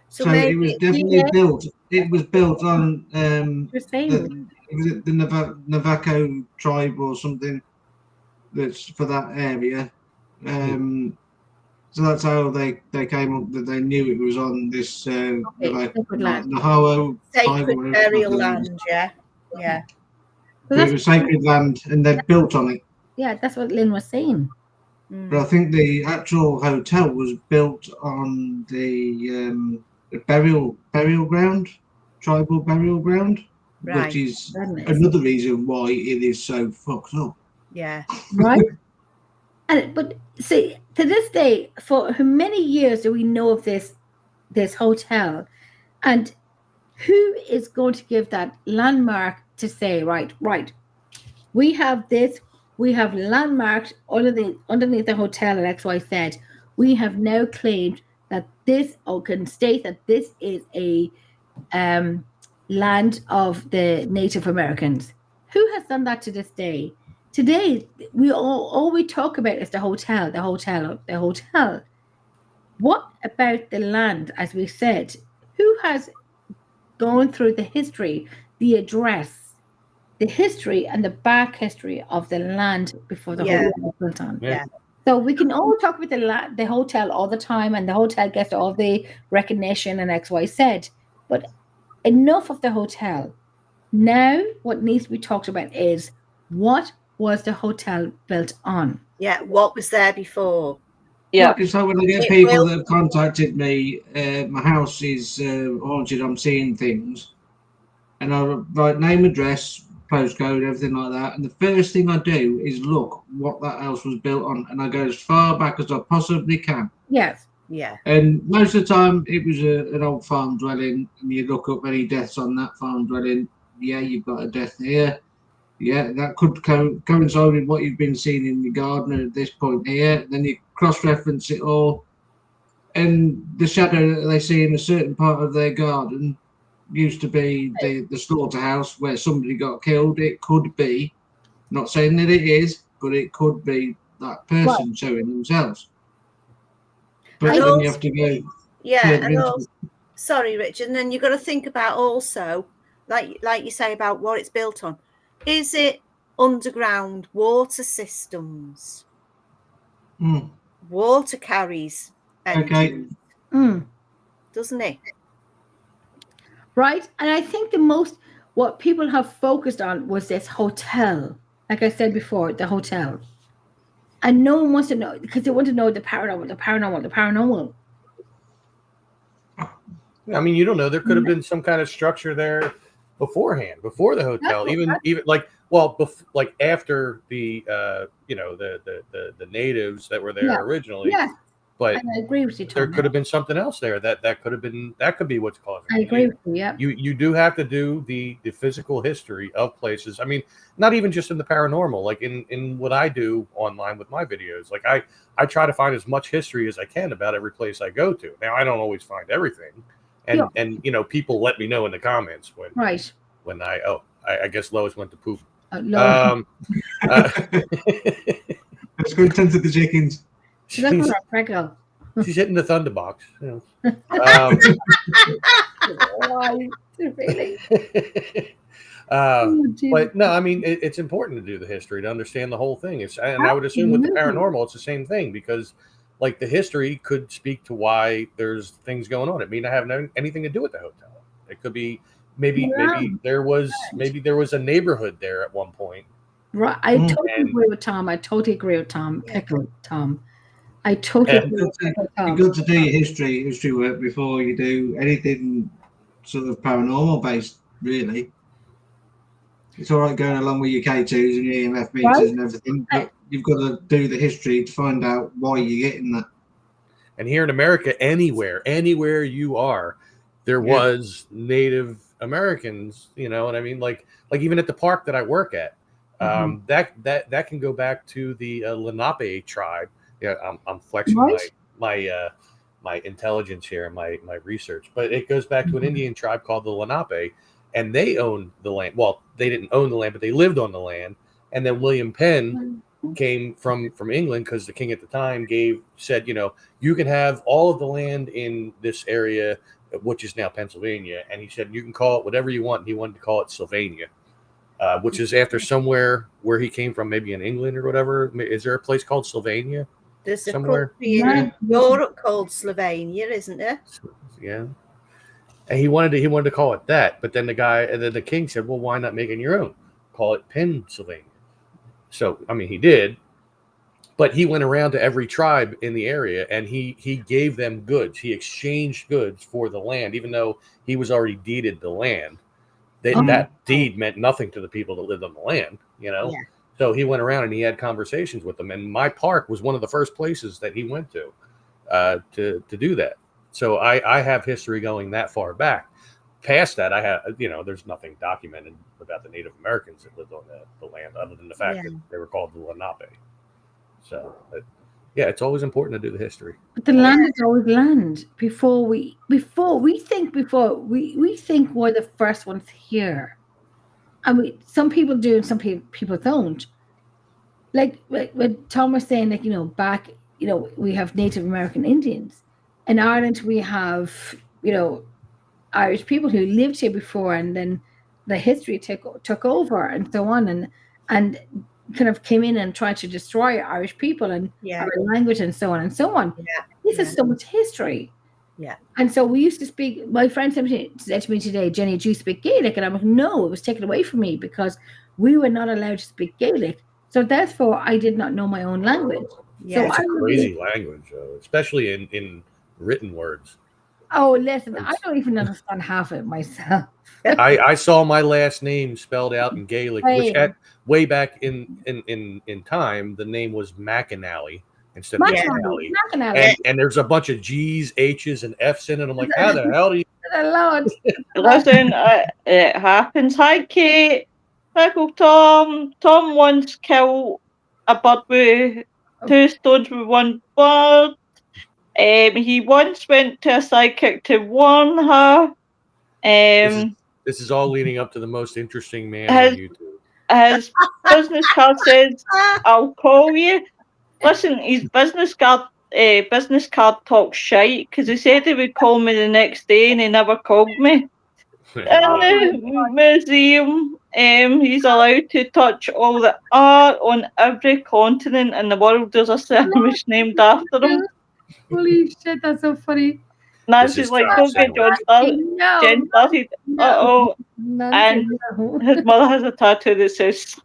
Speaker 2: So it was definitely built. It was built on the Navajo tribe or something that's for that area. So that's how they came up that they knew it was on this Navajo
Speaker 3: sacred burial land. Yeah.
Speaker 2: It was sacred land, and they built on it.
Speaker 4: Yeah, that's what Lynn was saying.
Speaker 2: But I think the actual hotel was built on the burial ground, tribal burial ground,
Speaker 3: Right.
Speaker 2: which is
Speaker 4: Goodness.
Speaker 2: another reason why it is so fucked up.
Speaker 3: Yeah.
Speaker 4: Right? But see, to this day, for how many years do we know of this hotel? And who is going to give that landmark to say, right, we have this, we have landmarked underneath the hotel at XYZ. We have now claimed that this, or can state that this is a land of the Native Americans. Who has done that to this day? Today, all we talk about is the hotel, the hotel, the hotel. What about the land, as we said? Who has gone through the history, the address, the history, and the back history of the land before the hotel was built on?
Speaker 3: Yeah.
Speaker 4: So we can all talk about the hotel all the time, and the hotel gets all the recognition and X, Y, Z. But enough of the hotel. Now, what needs to be talked about is what was the hotel built on?
Speaker 3: Yeah. What was there before?
Speaker 1: Yeah.
Speaker 2: So when I get
Speaker 3: It
Speaker 2: people
Speaker 3: will-
Speaker 2: that have contacted me, my house is haunted, I'm seeing things, and I write name, address, postcode, everything like that. And the first thing I do is look what that house was built on, and I go as far back as I possibly can.
Speaker 4: Yes.
Speaker 3: Yeah.
Speaker 2: And most of the time, it was an old farm dwelling, and you look up any deaths on that farm dwelling. Yeah, you've got a death here. Yeah, that could coincide with what you've been seeing in your garden at this point here. Then you cross-reference it all, and the shadow that they see in a certain part of their garden used to be the slaughterhouse where somebody got killed. It could be, not saying that it is, but it could be that person showing themselves. But
Speaker 3: And
Speaker 2: then you
Speaker 3: also-
Speaker 2: have to go
Speaker 3: Yeah.
Speaker 2: further
Speaker 3: And
Speaker 2: into
Speaker 3: also, sorry, Richard. And then you've got to think about also, like you say about what it's built on. Is it underground water systems?
Speaker 2: Mm.
Speaker 3: Water carries
Speaker 2: Okay.
Speaker 3: energy, doesn't it?
Speaker 4: Right. And I think what people have focused on was this hotel. Like I said before, the hotel. And no one wants to know because they want to know the paranormal.
Speaker 5: I mean, you don't know. There could have been some kind of structure there beforehand, before the hotel, even like like after the the natives that were there originally.
Speaker 4: Yeah.
Speaker 5: But
Speaker 4: And I agree with you, Tom.
Speaker 5: there could have been something else there that could be what's causing it.
Speaker 4: I agree with you. Yeah.
Speaker 5: You do have to do the physical history of places. I mean, not even just in the paranormal, like in what I do online with my videos. Like I try to find as much history as I can about every place I go to. Now I don't always find everything, and people let me know in the comments when I guess Lois went to poop.
Speaker 4: No.
Speaker 2: Let's go tend to the chickens.
Speaker 4: She's
Speaker 5: She's hitting the thunderbox. You know.
Speaker 4: Really?
Speaker 5: But no, I mean, it's important to do the history to understand the whole thing. And I would assume with the paranormal, it's the same thing because, like, the history could speak to why there's things going on. It may not have anything to do with the hotel. It could be maybe there was a neighborhood there at one point.
Speaker 4: Right. I totally agree with Tom. Pickle Tom. I totally agree with Tom.
Speaker 2: You've got to do your history work before you do anything sort of paranormal based, really. It's all right going along with your K2s and your EMF meters and everything, but you've got to do the history to find out why you're getting that.
Speaker 5: And here in America, anywhere you are, there was Native Americans, you know what I mean? Like even at the park that I work at, that can go back to the Lenape tribe. Yeah, I'm flexing my intelligence here and my research, but it goes back to an Indian tribe called the Lenape, and they owned the land. Well, they didn't own the land, but they lived on the land. And then William Penn came from England because the king at the time said, you can have all of the land in this area, which is now Pennsylvania, and he said you can call it whatever you want. And he wanted to call it Sylvania. Which is after somewhere where he came from, maybe in England or whatever. Is there a place called Sylvania?
Speaker 3: There's a
Speaker 5: somewhere
Speaker 3: country in Europe called Slovenia, isn't there?
Speaker 5: Yeah. And he wanted to call it that, but then the king said, "Well, why not make it your own? Call it Pennsylvania." So, I mean, he did, But he went around to every tribe in the area, and he gave them goods. He exchanged goods for the land, even though he was already deeded the land. That deed meant nothing to the people that lived on the land, you know.
Speaker 3: Yeah.
Speaker 5: So he went around and he had conversations with them. And my park was one of the first places that he went to do that. So I have history going that far back. Past that, I have, there's nothing documented about the Native Americans that lived on the land, other than the fact that they were called the Lenape. So, yeah, it's always important to do the history.
Speaker 4: But the land is always land. Before we think we're the first ones here. I mean, some people do and some people don't. Like when Tom was saying, like, back, we have Native American Indians. In Ireland, we have, Irish people who lived here before, and then the history took over and so on, and kind of came in and tried to destroy Irish people and our language and so on and so on.
Speaker 3: Yeah.
Speaker 4: This is so much history.
Speaker 3: Yeah.
Speaker 4: And so we used to speak, my friend said to me today, Jenny, do you speak Gaelic? And I'm like, no, it was taken away from me because we were not allowed to speak Gaelic. So therefore, I did not know my own language.
Speaker 3: Yeah.
Speaker 5: It's a crazy language, especially in written words.
Speaker 4: Oh, listen, I don't even understand half of it myself.
Speaker 5: I saw my last name spelled out in Gaelic, which at way back in time, the name was McAnally instead of McAnally. And there's a bunch of G's, H's, and F's in it. I'm like, how the hell do you?
Speaker 1: Listen, it happens. Hi, Kate. Michael, Tom. Tom once killed a bird with 2 stones with 1 bird. He once went to a psychic to warn her.
Speaker 5: This is all leading up to the most interesting man on YouTube.
Speaker 1: His business card says, "I'll call you." Listen, his business card talks shite because he said he would call me the next day and he never called me. In the museum, he's allowed to touch all the art on every continent in the world. There's a sandwich named after him.
Speaker 4: Holy shit, that's so funny.
Speaker 1: Nancy's like, don't get John started. Jen started. Uh-oh. And his mother has a tattoo that says...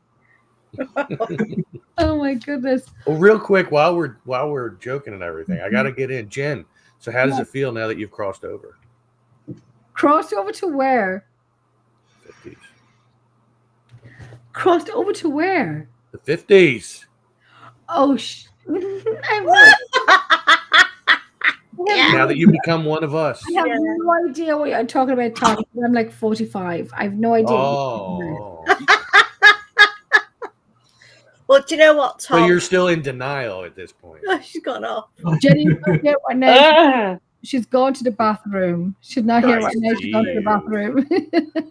Speaker 4: Oh my goodness.
Speaker 5: Well, real quick, while we're joking and everything, I got to get in. Jen, so how does it feel now that you've crossed over?
Speaker 4: Crossed over to where?
Speaker 5: 50s.
Speaker 4: Crossed over to where?
Speaker 5: The 50s.
Speaker 4: Oh,
Speaker 5: Now that you become one of us.
Speaker 4: I have no idea what you're talking about, Tom. I'm like 45. I have no idea.
Speaker 5: Oh.
Speaker 3: Well, do you know what, Tom?
Speaker 5: So you're still in denial at this point.
Speaker 3: She's gone off.
Speaker 4: Jenny, right now, she's gone to the bathroom. She's not here right now. She's gone to the bathroom.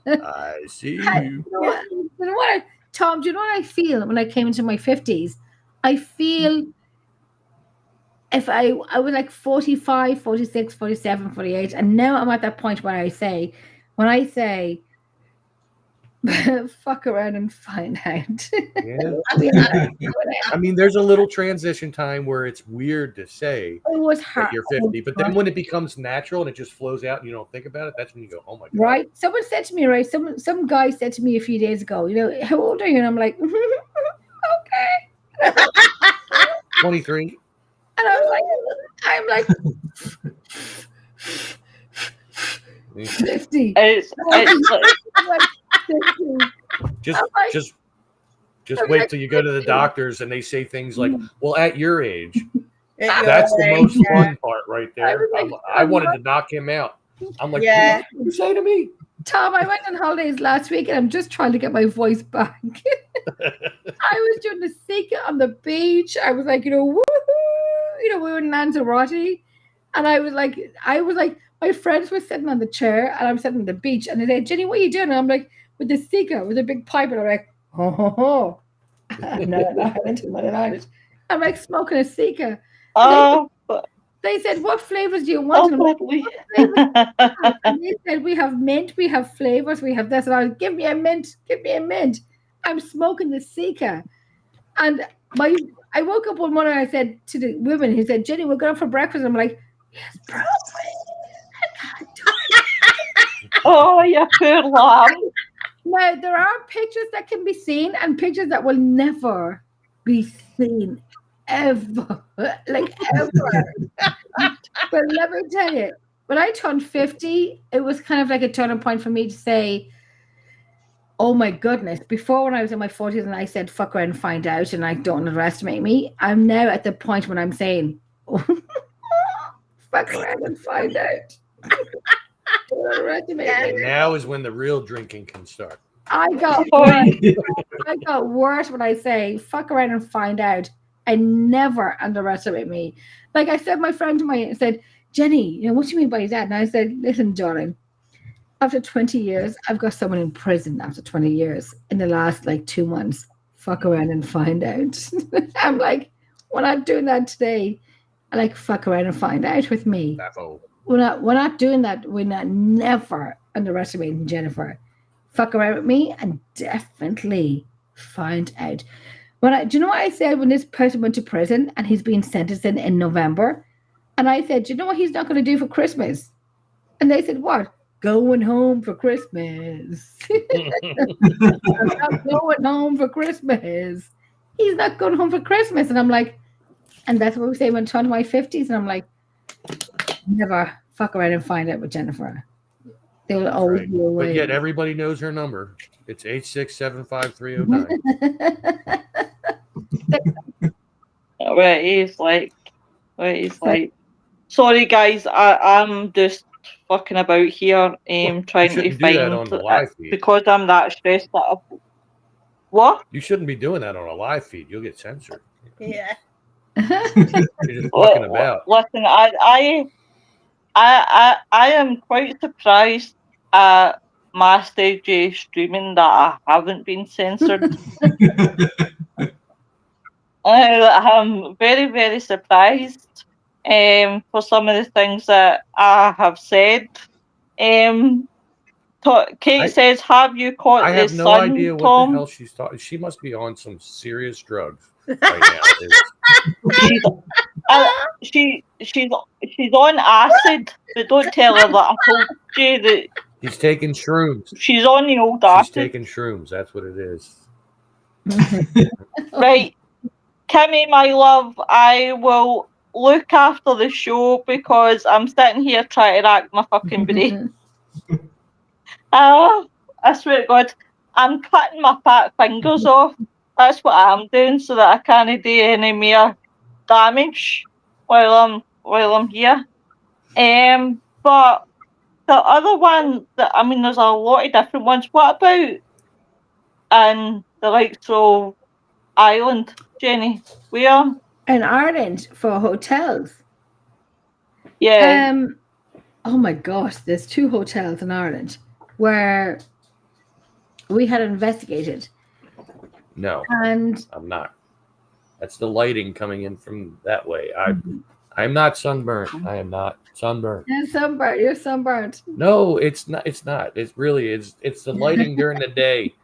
Speaker 5: I see you.
Speaker 4: You know what, Tom, do you know what I feel when I came into my 50s? I feel if I was like 45, 46, 47, 48, and now I'm at that point where when I say, fuck around and find out.
Speaker 5: Yeah. I mean, there's a little transition time where it's weird to say
Speaker 4: it was hard.
Speaker 5: You're 50, but then when it becomes natural and it just flows out and you don't think about it, that's when you go, oh my God.
Speaker 4: Right. Someone said to me, right? Some guy said to me a few days ago, how old are you? And I'm like, okay.
Speaker 5: 23.
Speaker 4: And I'm like 50.
Speaker 5: Just wait till you go to the doctors and they say things like, well, at your age, that's the most fun part right there. I wanted to knock him out. I'm like, what did you say to me?
Speaker 4: Tom, I went on holidays last week and I'm just trying to get my voice back. I was doing the Sika on the beach. I was like, woohoo! We were in Lanzarote. And I was like, my friends were sitting on the chair and I'm sitting on the beach. And they said, Jenny, what are you doing? And I'm like, with the Sika, with a big pipe. And I'm like, no, I'm like smoking a Sika. They said, what flavors do you want? And they said, we have mint, we have flavors, we have this. And I was, give me a mint. I'm smoking the Sika. And I woke up one morning and I said to the women, he said, Jenny, we're going for breakfast. I'm like, yes, probably. I can't do it.
Speaker 1: Oh, you poor lamb.
Speaker 4: Now, there are pictures that can be seen and pictures that will never be seen ever. Like ever. But let me tell you, when I turned 50, it was kind of like a turning point for me to say, oh my goodness. Before, when I was in my 40s and I said, fuck around and find out, and I don't underestimate me, I'm now at the point when I'm saying, fuck around and find out. Don't underestimate me.
Speaker 5: And now is when the real drinking can start.
Speaker 4: I got worse when I say, fuck around and find out. And never underestimate me. Like I said, my friend to me said, Jenny, you know, what do you mean by that? And I said, listen, darling, after 20 years, I've got someone in prison after 20 years in the last like 2 months. Fuck around and find out. I'm like, we're not doing that today. I like fuck around and find out with me. We're not doing that. We're not never underestimating Jennifer. Fuck around with me and definitely find out. Do you know what I said when this person went to prison and he's being sentenced in November? And I said, do you know what he's not going to do for Christmas? And they said, what? Going home for Christmas. I'm not going home for Christmas. He's not going home for Christmas. And I'm like, and that's what we say when I'm turning my 50s. And I'm like, never fuck around and find out with Jennifer. They will always be away.
Speaker 5: But yet everybody knows her number. It's 8675309.
Speaker 1: Where he's like, sorry guys, I'm just fucking about here, trying to find
Speaker 5: on the live feed.
Speaker 1: Because I'm that stressed that what?
Speaker 5: You shouldn't be doing that on a live feed. You'll get censored.
Speaker 3: Yeah.
Speaker 5: You're just fucking about.
Speaker 1: Listen, I am quite surprised at Master J streaming that I haven't been censored. I'm very, very surprised for some of the things that I have said. Kate says, have you caught
Speaker 5: I have
Speaker 1: the
Speaker 5: no
Speaker 1: sun,
Speaker 5: idea what
Speaker 1: Tom?
Speaker 5: the hell she's talking. She must be on some serious drugs right now.
Speaker 1: She's on acid, but don't tell her that I told you that
Speaker 5: she's taking shrooms.
Speaker 1: She's on the old acid.
Speaker 5: She's taking shrooms. That's what it is.
Speaker 1: Right. Kimmy, my love, I will look after the show because I'm sitting here trying to rack my fucking brain. I swear to God, I'm cutting my fat fingers off. That's what I'm doing so that I can't do any more damage while I'm here. But the other one, there's a lot of different ones. What about and the likes of Ireland, Jenny? Where?
Speaker 4: In Ireland for hotels.
Speaker 1: Yeah.
Speaker 4: Oh my gosh, there's 2 hotels in Ireland where we had investigated.
Speaker 5: No,
Speaker 4: and
Speaker 5: I'm not. That's the lighting coming in from that way. I'm not sunburned. I am not sunburned.
Speaker 4: You're sunburned. You're sunburned.
Speaker 5: No, it's not. It's not. It's the lighting during the day.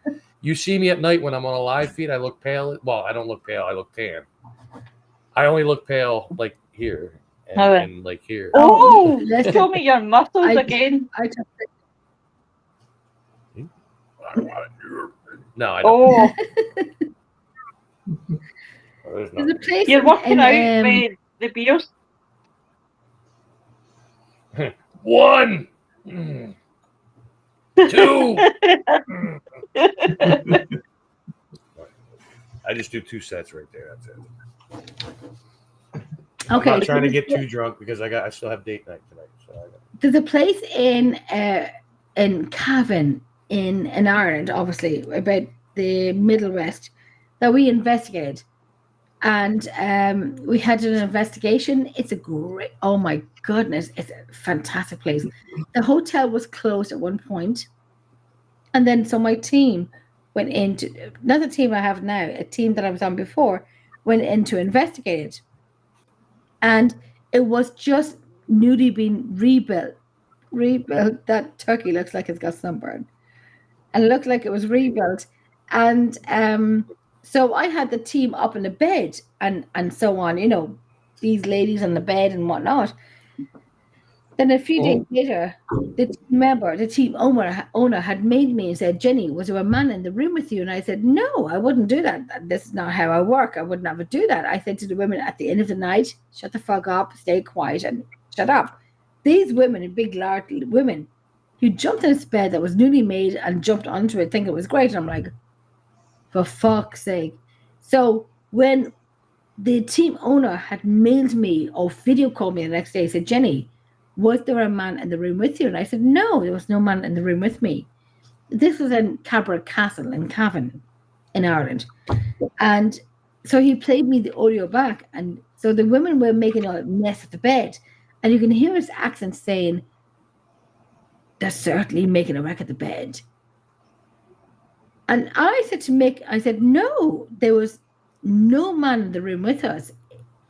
Speaker 5: You see me at night when I'm on a live feed. I look pale. Well, I don't look pale. I look tan. I only look pale like here and like here.
Speaker 1: Oh, show me your muscles again.
Speaker 5: No, I don't.
Speaker 1: There's a place you're working out with the beers.
Speaker 5: 1, 2. I just do 2 sets right there. That's it.
Speaker 4: Okay.
Speaker 5: I'm not trying to get too drunk because I still have date night tonight. So
Speaker 4: there's a place in Cavan in Ireland, obviously about the Middle West, that we investigated, and we had an investigation. It's a great, oh my goodness, it's a fantastic place. The hotel was closed at one point, and then so my team went into, not the team I have now, a team that I was on before, went in to investigate it, and it was just newly been rebuilt. That turkey looks like it's got sunburn, and it looked like it was rebuilt. And so I had the team up in the bed and so on, these ladies on the bed and whatnot. Then a few days later, the team owner had made me and said, Jenny, was there a man in the room with you? And I said, no, I wouldn't do that. This is not how I work. I would never do that. I said to the women at the end of the night, shut the fuck up, stay quiet, and shut up. These women, big, large women, who jumped in this bed that was newly made and jumped onto it thinking it was great. And I'm like, for fuck's sake. So when the team owner had mailed me or video called me the next day, said, Jenny, was there a man in the room with you? And I said, no, there was no man in the room with me. This was in Cabra Castle in Cavan in Ireland. And so he played me the audio back. And so the women were making a mess of the bed. And you can hear his accent saying, they're certainly making a wreck of the bed. And I said to Mick, I said, no, there was no man in the room with us.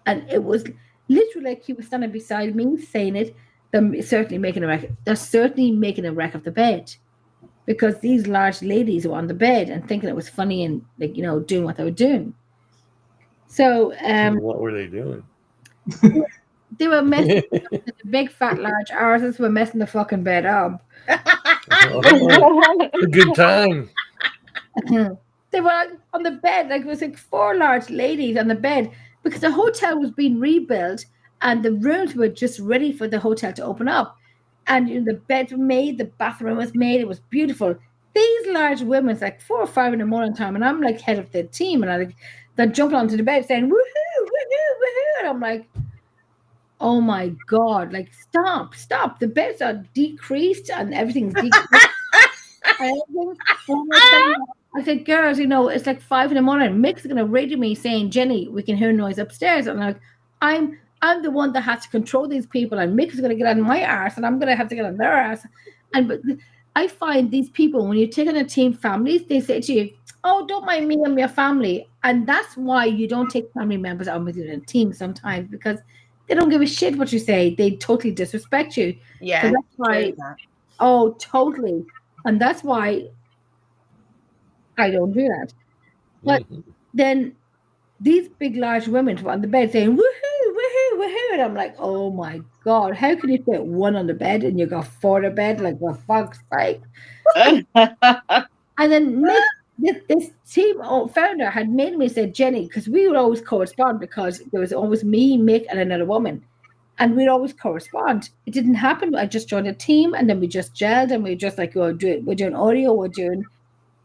Speaker 4: And it was literally like he was standing beside me saying it. They're certainly making a wreck. They're certainly making a wreck of the bed, because these large ladies were on the bed and thinking it was funny and, like, you know, doing what they were doing. So
Speaker 5: what were they doing?
Speaker 4: They were messing. The big fat large arses were messing the fucking bed up.
Speaker 5: A good time.
Speaker 4: They were on the bed, like it was like 4 large ladies on the bed, because the hotel was being rebuilt and the rooms were just ready for the hotel to open up. And, you know, the beds were made, the bathroom was made, it was beautiful. These large women, it's like 4 or 5 in the morning time, and I'm like head of the team, and they're jumping onto the bed saying, woohoo, woohoo, woohoo. And I'm like, oh my God, like stop. The beds are decreased and everything's decreased. I said, girls, you know, it's like 5 in the morning. Mick's gonna radio me saying, Jenny, we can hear noise upstairs. And I'm the one that has to control these people, and Mick's gonna get on my arse, and I'm gonna have to get on their arse. But I find these people, when you take on a team families, they say to you, oh, don't mind me and your family. And that's why you don't take family members on with you in a team sometimes, because they don't give a shit what you say. They totally disrespect you.
Speaker 3: Yeah.
Speaker 4: So that's why. Oh, totally. And that's why I don't do that. But then these big, large women were on the bed saying, woohoo, woohoo, woohoo. And I'm like, oh my God, how can you fit 1 on the bed and you got 4 on the bed? Like, for fuck's sake. And then this team founder had made me say, Jenny, because we would always correspond, because there was always me, Mick, and another woman. And we'd always correspond. It didn't happen. I just joined a team, and then we just gelled, and we just like, we're doing audio, we're doing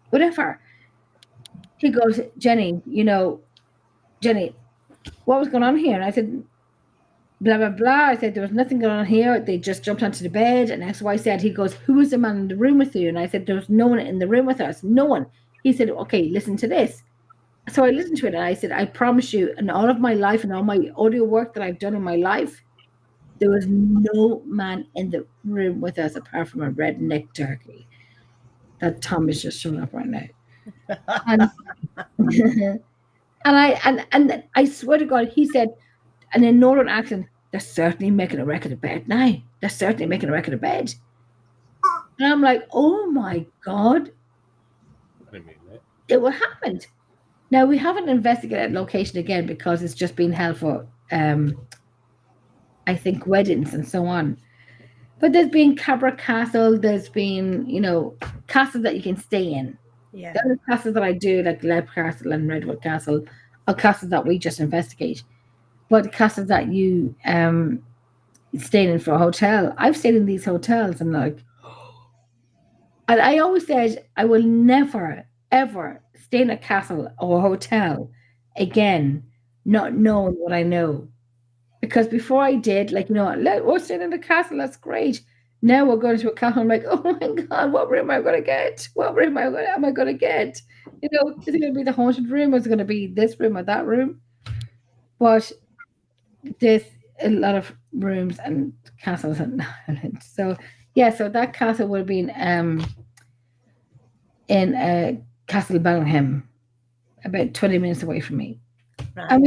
Speaker 4: whatever. He goes, Jenny, what was going on here? And I said, blah, blah, blah. I said, there was nothing going on here. They just jumped onto the bed. And X, Y, Z. He goes, who was the man in the room with you? And I said, there was no one in the room with us. No one. He said, okay, listen to this. So I listened to it, and I said, I promise you, in all of my life and all my audio work that I've done in my life, there was no man in the room with us apart from a redneck turkey. That Tom is just showing up right now. And, and I swear to God, he said, and in northern accent, they're certainly making a wreck of the bed now. They're certainly making a wreck of the bed. And I'm like, oh my God. It what happened. Now, we haven't investigated location again, because it's just been held for, I think, weddings and so on. But there's been Cabra Castle. There's been, castles that you can stay in.
Speaker 3: Yeah.
Speaker 4: The other castles that I do, like Leb Castle and Redwood Castle, are castles that we just investigate. But castles that you staying in for a hotel, I've stayed in these hotels, and and I always said I will never, ever stay in a castle or a hotel again, not knowing what I know. Because before I did, we're staying in the castle, that's great. Now we're going to a castle, I'm like, oh my God, what room am I going to get? What room am I going to get? Is it going to be the haunted room, or is it going to be this room or that room? But there's a lot of rooms and castles in Ireland. So, yeah, so that castle would have been in Castle Bellingham, about 20 minutes away from me. Right.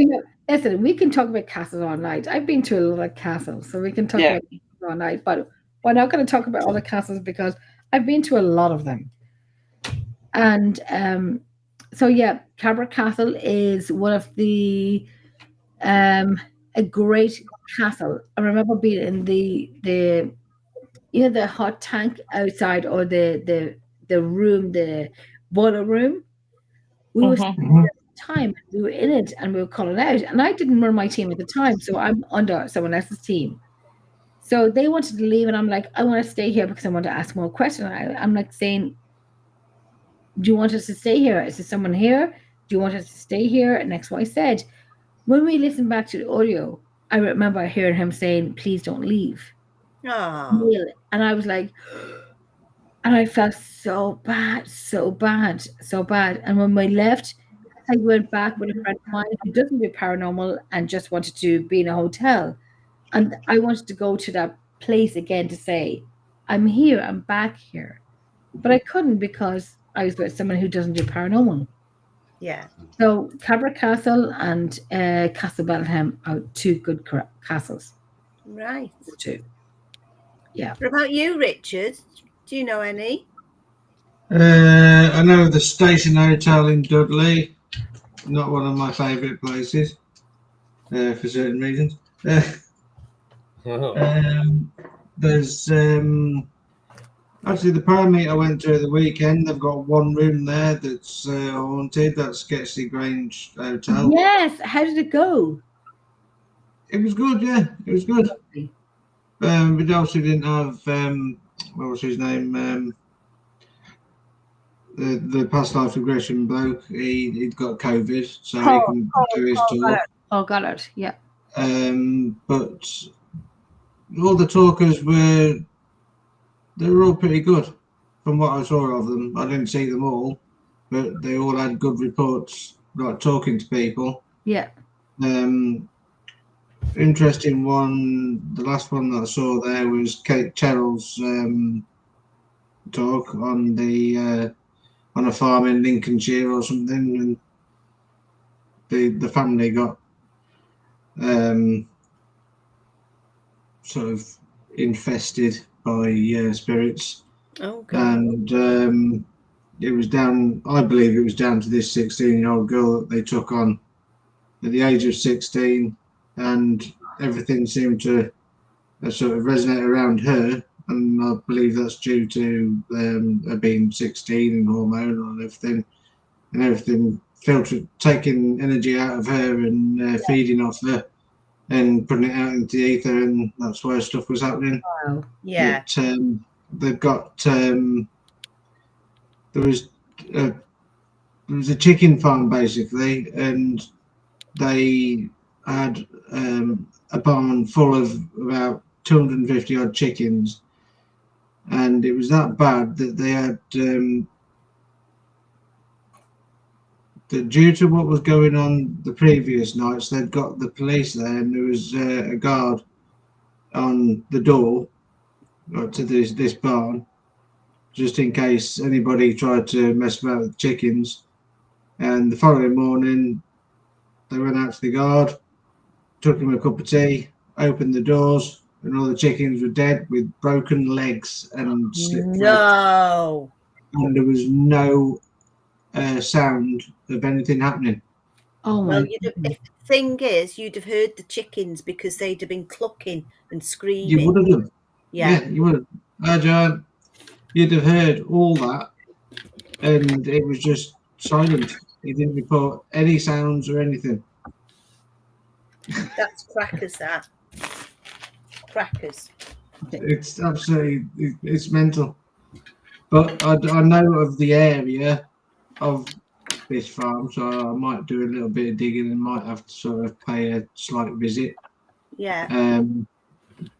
Speaker 4: And we can talk about castles all night. I've been to a lot of castles, so we can talk about castles all night. But we're not going to talk about all the castles, because I've been to a lot of them. And so, yeah, Cabra Castle is one of the a great Castle. I remember being in the the hot tank outside, or the room, the boiler room. We were
Speaker 1: Mhm.
Speaker 2: Mhm.
Speaker 4: time we were in it and we were calling out, and I didn't run my team at the time, so I'm under someone else's team. So they wanted to leave, and I'm like, I want to stay here because I want to ask more questions. I'm like saying, do you want us to stay here? Is there someone here? Do you want us to stay here? And XY said, when we listened back to the audio, I remember hearing him saying, please don't leave.
Speaker 3: Oh,
Speaker 4: And I was like, and I felt so bad, so bad, so bad. And when we left, I went back with a friend of mine who doesn't do paranormal and just wanted to be in a hotel. And I wanted to go to that place again to say, I'm here, I'm back here. But I couldn't because I was with someone who doesn't do paranormal.
Speaker 3: yeah.
Speaker 4: So Cabra Castle and Castle Bellingham are two good castles.
Speaker 3: Right.
Speaker 4: Two. Yeah.
Speaker 3: What about you, Richard? Do you know any?
Speaker 2: I know the Station Hotel in Dudley. Not one of my favourite places for certain reasons. There's actually the Parameter I went to the weekend. They've got one room there that's haunted. That's Sketchley Grange Hotel.
Speaker 4: Yes. How did it go?
Speaker 2: It was good, yeah. It was good. We also didn't have what was his name? The past life regression bloke. He'd got COVID, so he couldn't do his talk.
Speaker 4: Got it. Yeah.
Speaker 2: But all the talkers they were all pretty good from what I saw of them. I didn't see them all, but they all had good reports, like talking to people.
Speaker 4: Yeah.
Speaker 2: Interesting one. The last one that I saw there was Kate Terrell's talk on on a farm in Lincolnshire or something, and the family got sort of infested by spirits.
Speaker 3: Oh, God.
Speaker 2: And it was down, I believe it was down to this 16-year-old girl that they took on at the age of 16, and everything seemed to sort of resonate around her, and I believe that's due to her being 16 and hormonal and everything filtered, taking energy out of her and feeding off her and putting it out into the ether, and that's why stuff was happening.
Speaker 4: Wow.
Speaker 3: Yeah.
Speaker 2: But they've got there was a chicken farm basically, and they had a barn full of about 250 odd chickens, and it was that bad that they had that due to what was going on the previous nights, they'd got the police there, and there was a guard on the door to this barn, just in case anybody tried to mess about with chickens. And the following morning, they went out to the guard, took him a cup of tea, opened the doors, and all the chickens were dead with broken legs and slit throats.
Speaker 3: No.
Speaker 2: And there was no sound of anything happening.
Speaker 4: Oh my.
Speaker 3: Well, if the thing is, you'd have heard the chickens because they'd have been clucking and screaming.
Speaker 2: You would have done.
Speaker 3: Yeah.
Speaker 2: You would have. John, you'd have heard all that, and it was just silent. He didn't report any sounds or anything.
Speaker 3: That's crackers, that. Crackers.
Speaker 2: It's absolutely, it's mental. But I know of the area of this farm, so I might do a little bit of digging and might have to sort of pay a slight visit.
Speaker 3: Yeah.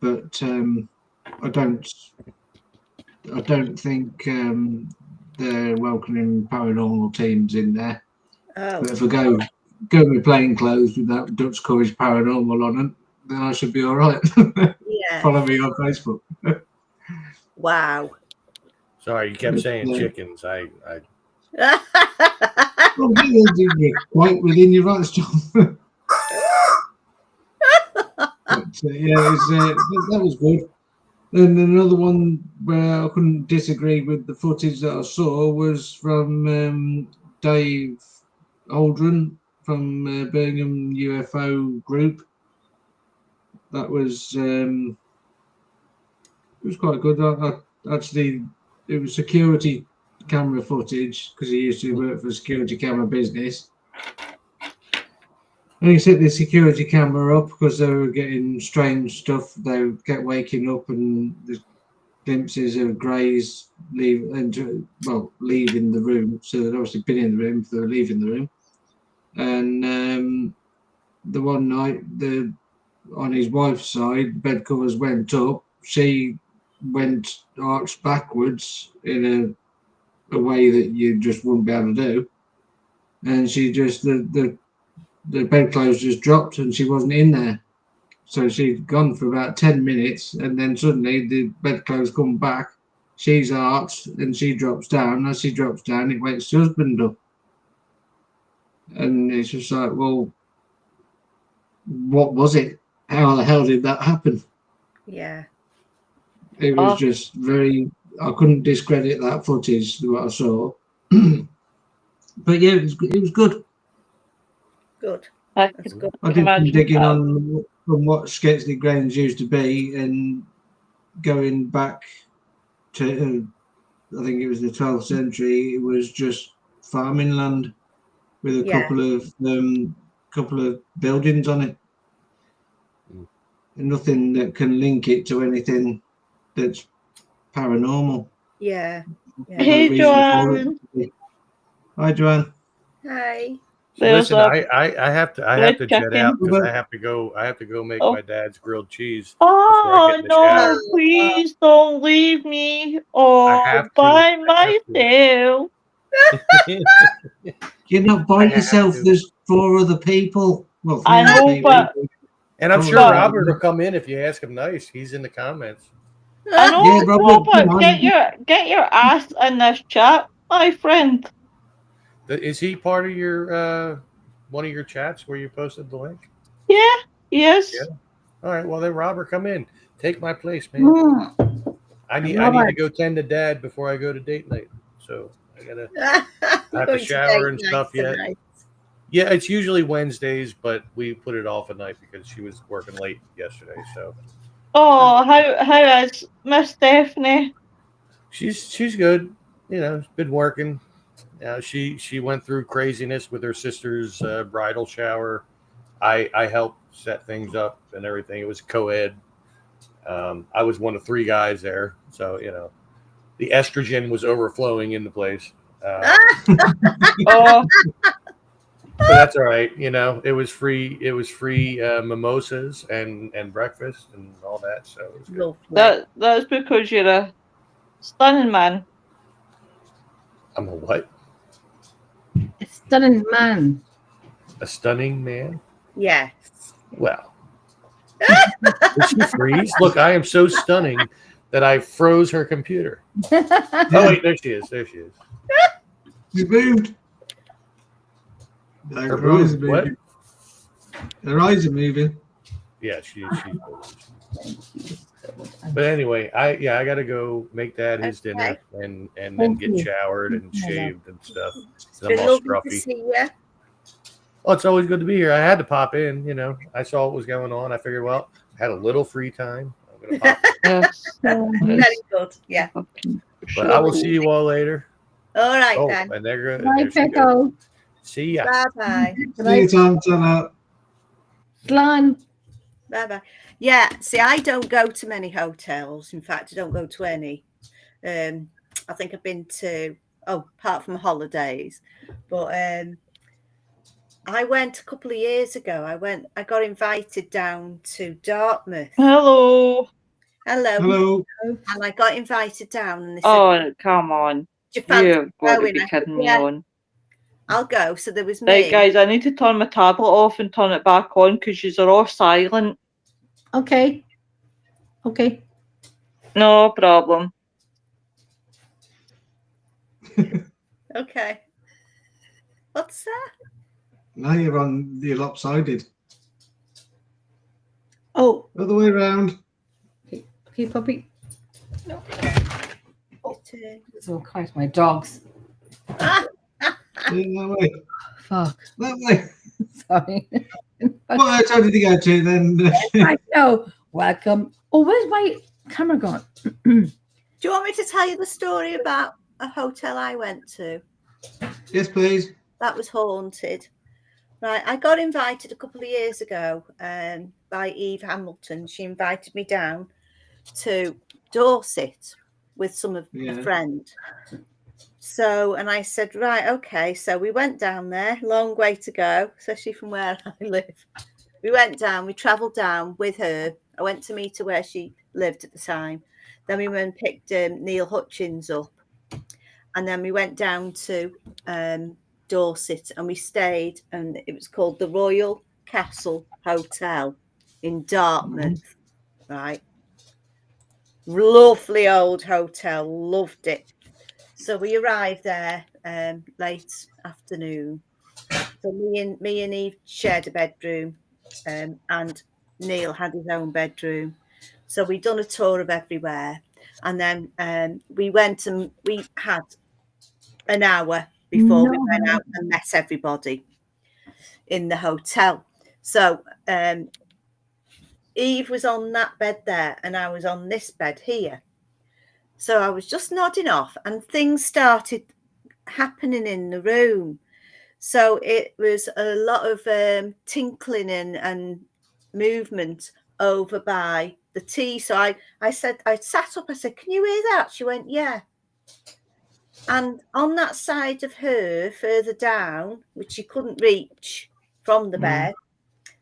Speaker 2: But I don't think they're welcoming paranormal teams in there.
Speaker 3: Oh.
Speaker 2: But if I go with plain clothes with that Dutch Courage Paranormal on them, then I should be all right.
Speaker 3: Yeah.
Speaker 2: Follow me on Facebook.
Speaker 3: Wow.
Speaker 5: Sorry, you kept saying
Speaker 2: Yeah.
Speaker 5: chickens.
Speaker 2: Well, you're quite within your rights, John. But, that was good. And another one where I couldn't disagree with the footage that I saw was from Dave Aldrin from Birmingham UFO Group. that was it was quite good. Actually, it was security camera footage because he used to work for a security camera business. And he set the security camera up because they were getting strange stuff. They kept waking up and there's glimpses of greys leaving the room. So they'd obviously been in the room, so they were leaving the room. And the one night, on his wife's side, bed covers went up. She went arched backwards in a way that you just wouldn't be able to do. And she just the bedclothes just dropped and she wasn't in there. So she'd gone for about 10 minutes and then suddenly the bedclothes come back. She's arched and she drops down. As she drops down, it wakes her husband up. And it's just like, well, what was it? How the hell did that happen?
Speaker 3: Yeah.
Speaker 2: It was just I couldn't discredit that footage, what I saw. But yeah, it was good.
Speaker 3: Good. That's good.
Speaker 2: I did some digging on from what Sketchley Grange used to be and going back to, I think it was the 12th century, it was just farming land with a couple of buildings on it. And nothing that can link it to anything that's paranormal.
Speaker 3: Yeah.
Speaker 1: Hey, Joanne.
Speaker 2: Hi, Joanne.
Speaker 3: Hi.
Speaker 5: So listen, I have to jet out because I have to go make my dad's grilled cheese.
Speaker 1: Oh no! Please don't leave me by myself.
Speaker 2: You're not by yourself. There's 4 other people. Well, 3
Speaker 1: I know,
Speaker 2: people.
Speaker 1: but
Speaker 5: and I'm sure Robert will come in if you ask him nice. He's in the comments.
Speaker 1: I know, yeah, Robert, get your ass in this chat, my friend.
Speaker 5: Is he part of your one of your chats where you posted the link?
Speaker 1: Yeah. Yes.
Speaker 5: Yeah. All right. Well, then, Robert, come in. Take my place, man. I need to go tend to Dad before I go to date night. So I have to shower and stuff yet. Tonight. Yeah, it's usually Wednesdays, but we put it off a night because she was working late yesterday. So.
Speaker 1: Oh, how is Miss Stephanie?
Speaker 5: She's good. You know, been working. She went through craziness with her sister's bridal shower. I helped set things up and everything. It was co-ed. I was one of 3 guys there, so you know, the estrogen was overflowing in the place. But that's all right. You know, it was free. It was free mimosas and breakfast and all that. So it was good.
Speaker 1: That's because you're a stunning man.
Speaker 5: I'm a what?
Speaker 4: A stunning man.
Speaker 5: A stunning man?
Speaker 3: Yes.
Speaker 5: Well, did she freeze? Look, I am so stunning that I froze her computer. Oh wait, there she is. There she is.
Speaker 2: She moved.
Speaker 5: Her eyes are moving.
Speaker 2: Her eyes are moving.
Speaker 5: Yeah, she's But anyway, I got to go make Dad his dinner and then get showered and shaved and stuff.
Speaker 3: It's
Speaker 5: I'm all
Speaker 3: lovely to see you.
Speaker 5: Oh, it's always good to be here. I had to pop in. You know, I saw what was going on. I figured, well, I had a little free time. I'm gonna pop in.
Speaker 3: Very good. Yeah.
Speaker 5: But I will see you all later.
Speaker 3: All right then.
Speaker 5: And they're good.
Speaker 4: Bye, Pickle.
Speaker 5: See ya.
Speaker 3: Bye-bye.
Speaker 2: See you, Tom.
Speaker 4: Slán.
Speaker 3: Bye-bye. Yeah, see, I don't go to many hotels. In fact, I don't go to any. I think I've been to, apart from holidays. But I went a couple of years ago. I got invited down to Dartmouth.
Speaker 1: Hello.
Speaker 3: And I got invited down. And they
Speaker 1: said, come on.
Speaker 3: You've
Speaker 1: got to be kidding me on.
Speaker 3: I'll go. So there was me.
Speaker 1: Right, guys, I need to turn my tablet off and turn it back on because you're all silent.
Speaker 4: Okay.
Speaker 1: No problem.
Speaker 3: Okay. What's that?
Speaker 2: Now you're lopsided.
Speaker 4: Oh.
Speaker 2: Other way around.
Speaker 4: Okay, puppy.
Speaker 3: No.
Speaker 4: So quite my dogs.
Speaker 2: That way.
Speaker 4: Fuck.
Speaker 2: That way.
Speaker 4: Sorry.
Speaker 2: What hotel did you go to then?
Speaker 4: I know. Welcome. Oh, where's my camera gone?
Speaker 3: Do you want me to tell you the story about a hotel I went to?
Speaker 2: Yes, please.
Speaker 3: That was haunted. Right, I got invited a couple of years ago by Eve Hamilton. She invited me down to Dorset with some of a friend. So, and I said, right, okay. So we went down there, long way to go, especially from where I live. We went down, we travelled down with her. I went to meet her where she lived at the time. Then we went and picked Neil Hutchins up. And then we went down to Dorset and we stayed, and it was called the Royal Castle Hotel in Dartmouth, right? Lovely old hotel, loved it. So we arrived there late afternoon. So me and Eve shared a bedroom, and Neil had his own bedroom. So we'd done a tour of everywhere, and then we went and we had an hour before we went out and met everybody in the hotel. So Eve was on that bed there and I was on this bed here. So I was just nodding off and things started happening in the room. So it was a lot of tinkling and movement over by the tea. So I said, I sat up, I said, can you hear that? She went, yeah. And on that side of her, further down, which you couldn't reach from the bed,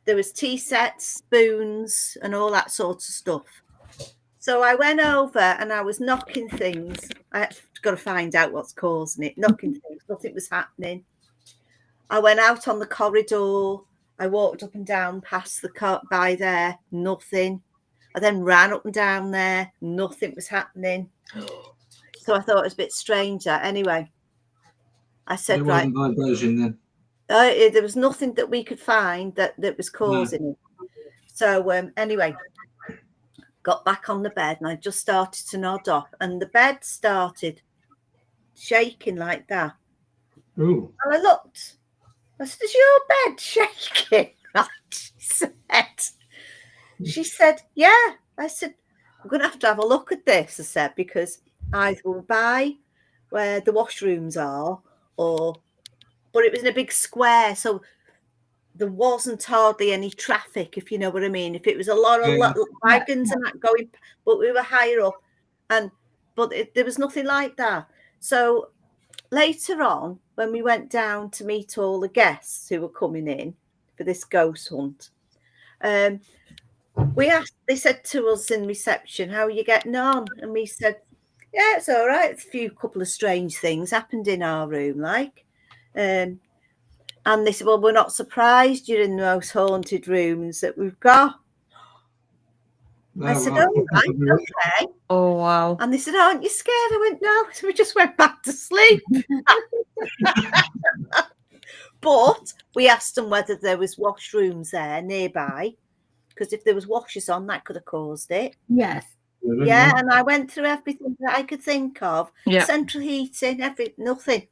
Speaker 3: there was tea sets, spoons, and all that sort of stuff. So I went over and I was knocking things. I've got to find out what's causing it. Knocking things, nothing was happening. I went out on the corridor. I walked up and down past the by there, nothing. I then ran up and down there, nothing was happening. So I thought it was a bit stranger. Anyway, I said, right.
Speaker 2: Vibration then.
Speaker 3: There was nothing that we could find that was causing it. So anyway, got back on the bed and I just started to nod off and the bed started shaking like that.
Speaker 2: Ooh.
Speaker 3: And I looked. I said, is your bed shaking? She said, yeah. I said, I'm going to have a look at this, I said, because either we'll buy where the washrooms are but it was in a big square, so there wasn't hardly any traffic, if you know what I mean. If it was a lot of wagons and that going, but we were higher up, but there was nothing like that. So later on, when we went down to meet all the guests who were coming in for this ghost hunt, they said to us in reception, how are you getting on? And we said, yeah, it's all right. A couple of strange things happened in our room, like. And they said, well, we're not surprised you're in the most haunted rooms that we've got. I said, oh, right, okay.
Speaker 6: Oh, wow.
Speaker 3: And they said, aren't you scared? I went, no. So we just went back to sleep. But we asked them whether there was washrooms there nearby, because if there was washers on, that could have caused it.
Speaker 4: Yes.
Speaker 3: Yeah, and I went through everything that I could think of.
Speaker 6: Yeah.
Speaker 3: Central heating, nothing.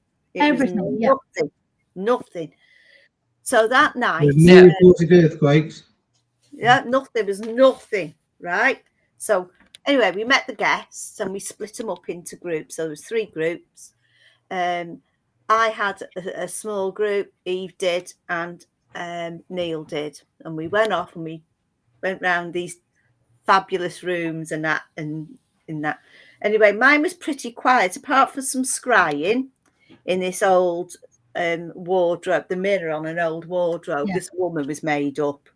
Speaker 3: Nothing. So that night,
Speaker 2: no reported earthquakes.
Speaker 3: Yeah, nothing. There was nothing, right? So anyway, we met the guests and we split them up into groups. So there was 3 groups. I had a small group, Eve did, and Neil did, and we went off and we went round these fabulous rooms and that and in that. Anyway, mine was pretty quiet, apart from some scrying in this old wardrobe, the mirror on an old wardrobe. This woman was made up.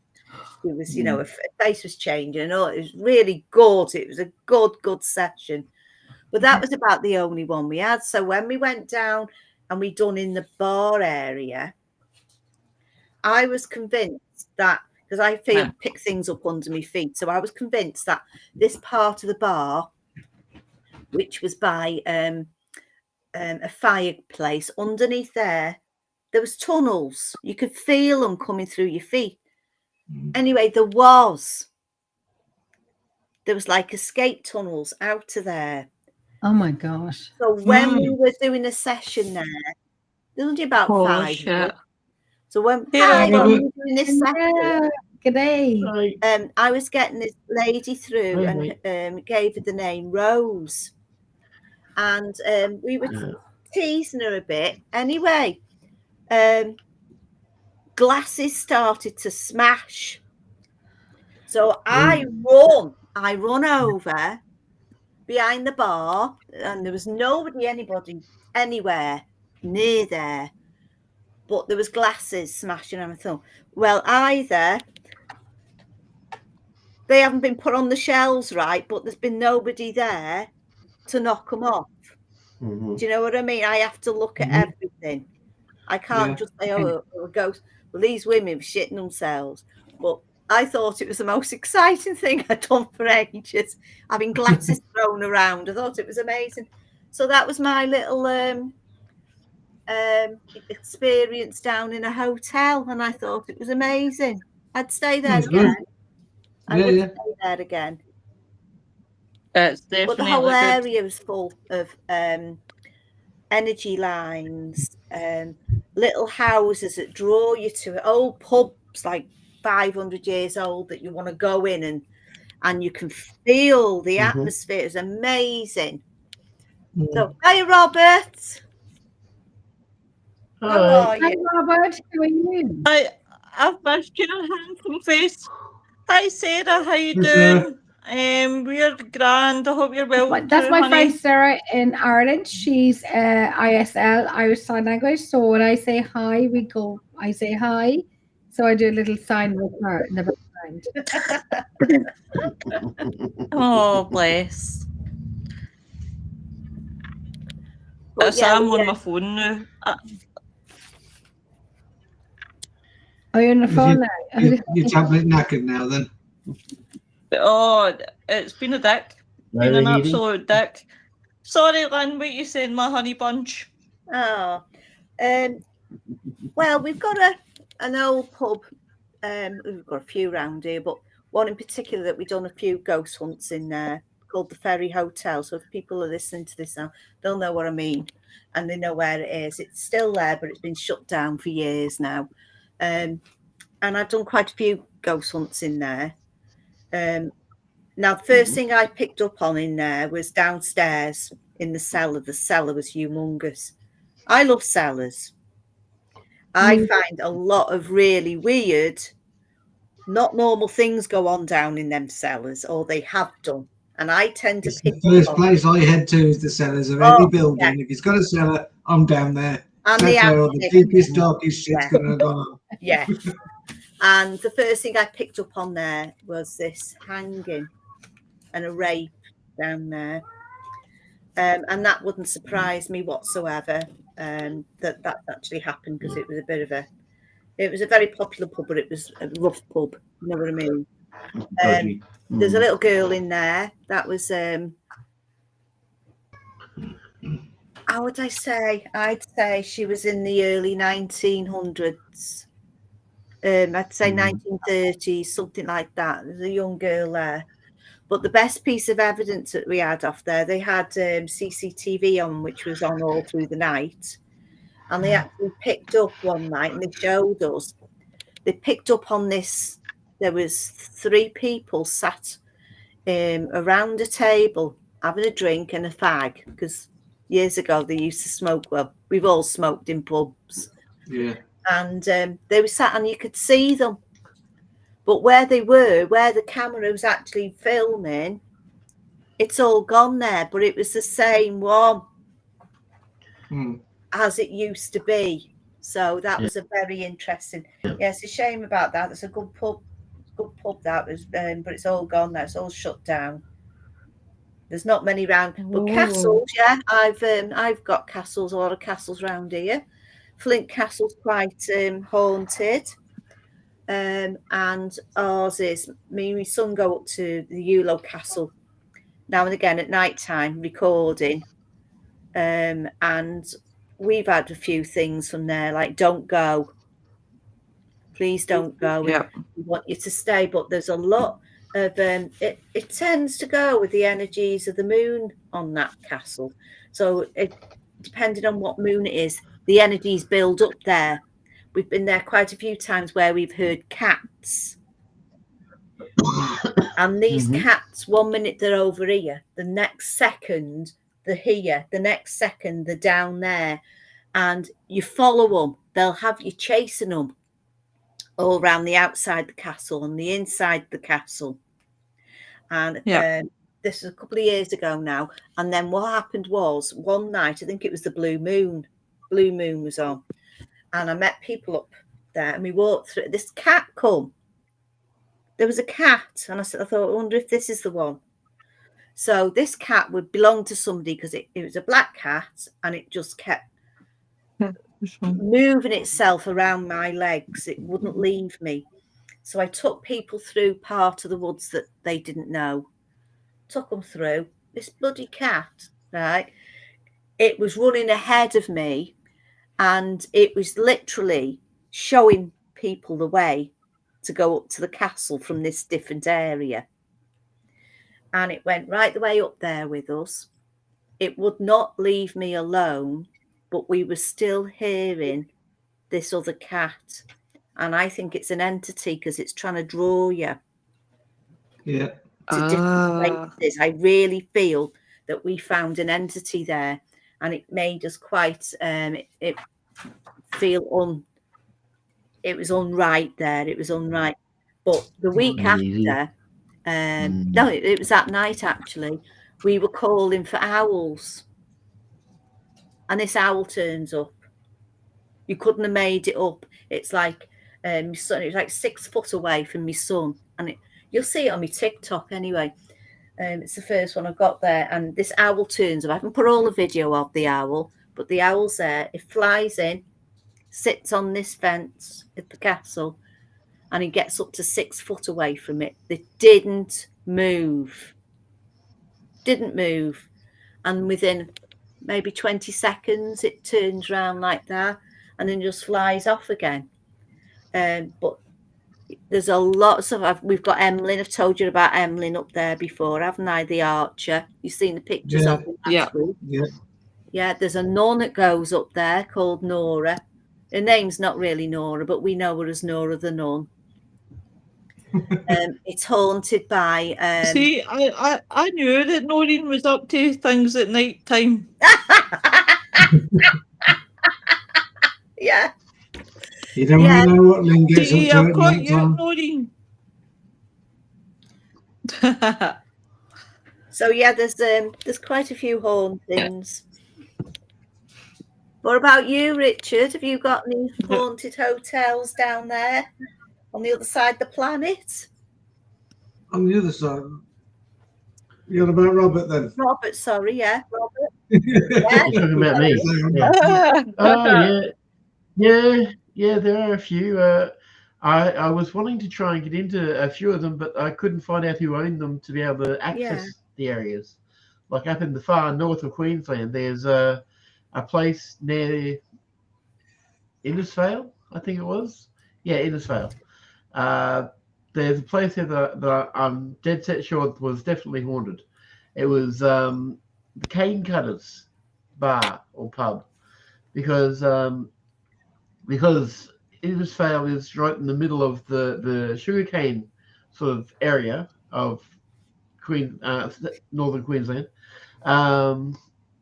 Speaker 3: It was, you know, her face was changing and all. It was really good. It was a good session. But that was about the only one we had. So when we went down and we done in the bar area, I was convinced that, because I pick things up under my feet, so I was convinced that this part of the bar, which was by a fireplace, underneath there was tunnels. You could feel them coming through your feet. Anyway, there was like escape tunnels out of there.
Speaker 4: Oh my gosh.
Speaker 3: So when we were doing a session there was only about 5 of us. So when
Speaker 1: Here
Speaker 3: I
Speaker 1: I go.
Speaker 3: was doing this session,
Speaker 4: Yeah. Good day.
Speaker 6: Right.
Speaker 3: I was getting this lady through
Speaker 6: Right,
Speaker 3: and gave her the name Rose. And we were
Speaker 6: Yeah.
Speaker 3: teasing her a bit. Anyway, glasses started to smash. So I run over behind the bar, and there was anybody anywhere near there, but there was glasses smashing, and I thought, well, either they haven't been put on the shelves right, but there's been nobody there to knock them off.
Speaker 6: Mhm.
Speaker 3: Do you know what I mean? I have to look at everything. I can't just say, oh, a ghost. Well, these women were shitting themselves. But I thought it was the most exciting thing I'd done for ages, having glasses thrown around. I thought it was amazing. So that was my little experience down in a hotel, and I thought it was amazing. I'd stay there
Speaker 2: That's
Speaker 3: again.
Speaker 2: good.
Speaker 3: I
Speaker 2: Yeah,
Speaker 3: would
Speaker 2: yeah.
Speaker 3: stay there again.
Speaker 1: It's
Speaker 3: But the
Speaker 1: definitely
Speaker 3: whole
Speaker 1: good.
Speaker 3: area was full of energy lines, little houses that draw you to it, old pubs like 500 years old that you want to go in and you can feel the atmosphere. It's amazing. So, hi, Robert. How are
Speaker 4: Hi,
Speaker 3: you?
Speaker 4: Robert. How are you?
Speaker 1: I've missed your handsome face. Hi, Sarah. How you
Speaker 2: Hi, Sarah.
Speaker 1: doing? We're grand. I hope you're well.
Speaker 4: That's
Speaker 1: too,
Speaker 4: my
Speaker 1: honey.
Speaker 4: friend Sarah in Ireland. She's ISL, Irish Sign Language. So when I say hi, I say hi. So I do a little sign with her in the background.
Speaker 1: Oh, bless.
Speaker 3: But
Speaker 1: So I'm on my phone now.
Speaker 4: Are you on the phone now?
Speaker 2: Your tablet knackered now, then.
Speaker 1: Oh, it's been a dick. Been
Speaker 6: Very
Speaker 1: an
Speaker 6: needy.
Speaker 1: absolute dick. Sorry, Lynn, what you saying, my honey bunch?
Speaker 3: Oh, well, we've got an old pub. We've got a few around here, but one in particular that we've done a few ghost hunts in there, called the Ferry Hotel. So if people are listening to this now, they'll know what I mean, and they know where it is. It's still there, but it's been shut down for years now. And I've done quite a few ghost hunts in there. Now, the first thing I picked up on in there was downstairs in the cellar. The cellar was humongous. I love cellars. I find a lot of really weird, not normal things go on down in them cellars, or they have done. And I tend to
Speaker 2: It's
Speaker 3: pick
Speaker 2: the first
Speaker 3: up on
Speaker 2: place I head to is the cellars of any building.
Speaker 3: yeah.
Speaker 2: If it's got a cellar, I'm down there.
Speaker 3: And
Speaker 2: That's
Speaker 3: the
Speaker 2: where all the
Speaker 3: attic.
Speaker 2: deepest, darkest shit's
Speaker 3: Yeah.
Speaker 2: going to have gone on.
Speaker 3: Yeah. And the first thing I picked up on there was this hanging and a rape down there. And that wouldn't surprise me whatsoever, that actually happened, because it was a very popular pub, but it was a rough pub. You know what I mean? There's a little girl in there that was, how would I say? I'd say she was in the early 1900s. I'd say 1930s, something like that. There's a young girl there. But the best piece of evidence that we had off there, they had CCTV on, which was on all through the night. And they actually picked up one night, and they showed us. They picked up on this. There was 3 people sat around a table having a drink and a fag, because years ago they used to smoke. Well, we've all smoked in pubs.
Speaker 2: Yeah.
Speaker 3: And they were sat, and you could see them. But where they were, where the camera was actually filming, it's all gone there. But it was the same one as it used to be. So that was a very interesting. Yeah, it's a shame about that. It's a good pub that was, but it's all gone now. It's all shut down. There's not many around. But castles, yeah, I've got castles, a lot of castles around here. Flint Castle's quite haunted. And ours is, me and my son go up to the Ulo Castle now and again at night time recording. And we've had a few things from there, like don't go. Please don't go.
Speaker 1: Yeah.
Speaker 3: We want you to stay. But there's a lot of it tends to go with the energies of the moon on that castle. So it, depending on what moon it is, the energies build up there. we've been there quite a few times where we've heard cats. And these cats, 1 minute they're over here, the next second they're here, the next second they're down there. And you follow them, they'll have you chasing them all around the outside the castle and the inside the castle. And this is a couple of years ago now. And then what happened was one night, I think it was the blue moon was on. And I met people up there and we walked through. This cat come. There was a cat. And I thought, I wonder if this is the one. So this cat would belong to somebody because it was a black cat and it just kept moving itself around my legs. It wouldn't leave me. So I took people through part of the woods that they didn't know. Took them through. This bloody cat, right? It was running ahead of me and it was literally showing people the way to go up to the castle from this different area. And it went right the way up there with us. It would not leave me alone, but we were still hearing this other cat. And I think it's an entity because it's trying to draw you to different places. I really feel that we found an entity there and it made us quite, it feel it was unright there. It was unright. But the week after, no, it was that night actually, we were calling for owls. And this owl turns up. You couldn't have made it up. It's like my son, it was like 6 foot away from my son. And you'll see it on my TikTok anyway. It's the first one I've got there. And this owl turns up. I haven't put all the video of the owl, but the owl's there. It flies in, sits on this fence at the castle, and he gets up to 6 foot away from it. They didn't move. Didn't move. And within maybe 20 seconds, it turns around like that and then just flies off again. But there's a lot of stuff. We've got Emlyn. I've told you about Emlyn up there before, haven't I? The archer. You've seen the pictures of him last week. Yeah, there's a nun that goes up there called Nora. Her name's not really Nora, but we know her as Nora the nun. It's haunted by...
Speaker 1: See, I knew that Noreen was up to things at night time.
Speaker 3: Yeah.
Speaker 2: You don't want to know what Lynn gets up to
Speaker 1: I've
Speaker 2: at
Speaker 1: got
Speaker 2: night
Speaker 1: you,
Speaker 2: time.
Speaker 1: Noreen.
Speaker 3: So yeah, there's quite a few hauntings. What about you, Richard? Have you got any haunted hotels down there on the other side of the planet?
Speaker 2: On the other side. You're on about Robert then?
Speaker 3: Robert, sorry, yeah, Robert.
Speaker 6: You're talking about me. Yeah, there are a few. I was wanting to try and get into a few of them, but I couldn't find out who owned them to be able to access the areas. Like up in the far north of Queensland, there's a place near Innisfail, I think it was. Yeah, Innisfail. There's a place there that I'm dead set sure was definitely haunted. It was the Cane Cutters bar or pub, because Innisfail is right in the middle of the sugarcane sort of area of northern Queensland.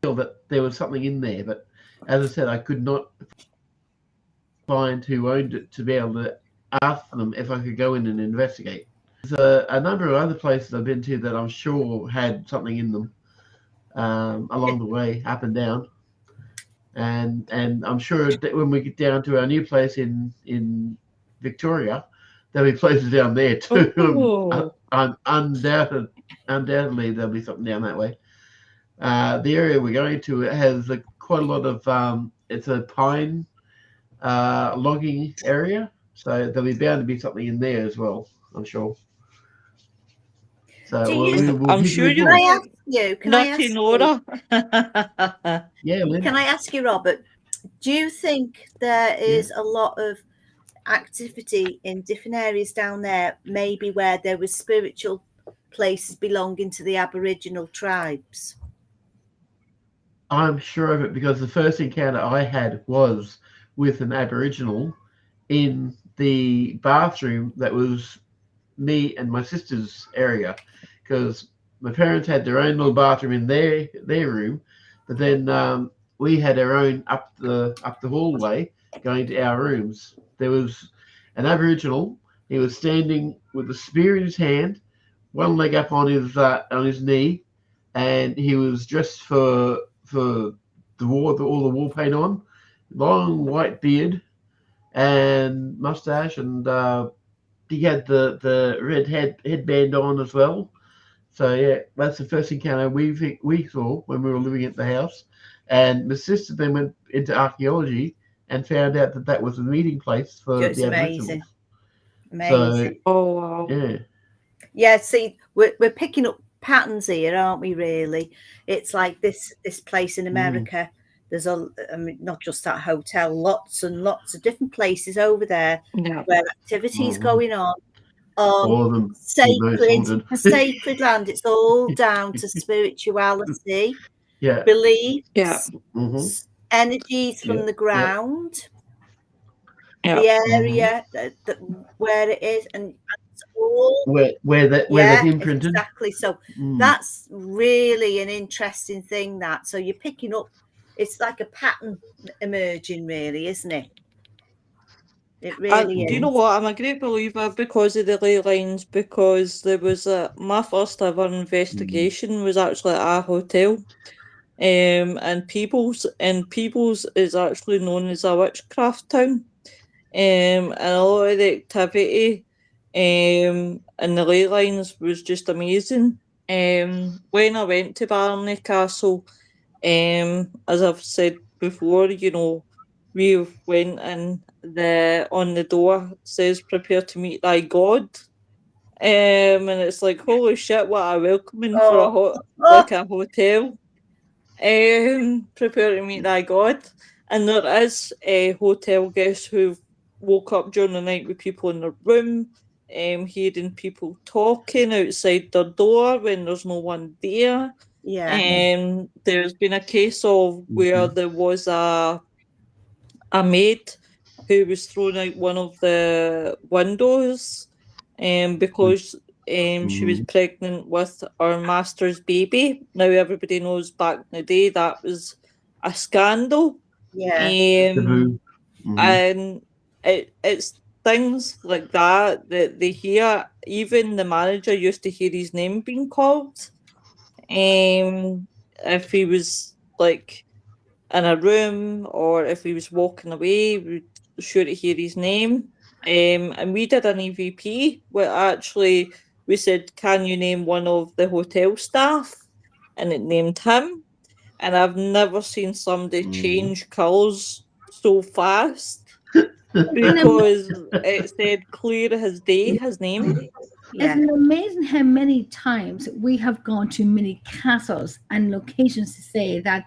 Speaker 6: Feel that there was something in there, but as I said, I could not find who owned it to be able to ask them if I could go in and investigate. There's a number of other places I've been to that I'm sure had something in them along the way, up and down. And I'm sure that when we get down to our new place in Victoria, there'll be places down there too. Undoubtedly, there'll be something down that way. The area we're going to has quite a lot of it's a pine logging area, so there'll be bound to be something in there as well, I'm sure. So
Speaker 1: I'm sure
Speaker 3: Can I ask you?
Speaker 1: Nora.
Speaker 6: Yeah, Lynn.
Speaker 3: Can I ask you, Robert? Do you think there is a lot of activity in different areas down there, maybe where there was spiritual places belonging to the Aboriginal tribes?
Speaker 6: I'm sure of it because the first encounter I had was with an Aboriginal in the bathroom that was me and my sister's area, because my parents had their own little bathroom in their room, but then we had our own up the hallway going to our rooms. There was an Aboriginal. He was standing with a spear in his hand, one leg up on his knee, and he was dressed for the war, all the war paint on, long white beard and mustache, and he had the red headband on as well. So yeah, that's the first encounter we saw when we were living at the house. And my sister then went into archaeology and found out that that was a meeting place for
Speaker 3: It's
Speaker 6: the
Speaker 3: amazing.
Speaker 6: Aboriginals.
Speaker 3: Amazing.
Speaker 6: So
Speaker 1: Oh wow.
Speaker 6: yeah,
Speaker 3: Yeah, see, we're picking up patterns here, aren't we? Really, it's like this place in America. There's not just that hotel, lots and lots of different places over there where activities going on
Speaker 6: all of them
Speaker 3: sacred land. It's all down to spirituality,
Speaker 6: yeah,
Speaker 3: beliefs, energies from the ground, the area that where it is, and it's all
Speaker 6: where they've imprinted.
Speaker 3: Exactly. So that's really an interesting thing. So you're picking up. It's like a pattern emerging, really, isn't it? It really is.
Speaker 1: Do you know what? I'm a great believer because of the ley lines, because there was my first ever investigation was actually at a hotel. And People's is actually known as a witchcraft town. And a lot of the activity and the ley lines was just amazing. When I went to Barney Castle, as I've said before, you know, we went in, on the door says prepare to meet thy God. And it's like, holy shit, what a welcoming for like a hotel. Prepare to meet thy God. And there is hotel guests who've woke up during the night with people in their room, hearing people talking outside their door when there's no one there.
Speaker 3: Yeah.
Speaker 1: There's been a case of where there was a maid who was thrown out one of the windows because she was pregnant with our master's baby. Now everybody knows back in the day that was a scandal.
Speaker 3: Yeah.
Speaker 1: And it's things like that they hear. Even the manager used to hear his name being called. If he was like in a room or if he was walking away, we'd sure to hear his name. And we did an EVP where actually we said, can you name one of the hotel staff? And it named him. And I've never seen somebody change colours so fast because it said clear as day, his name.
Speaker 4: It's amazing how many times we have gone to many castles and locations to say that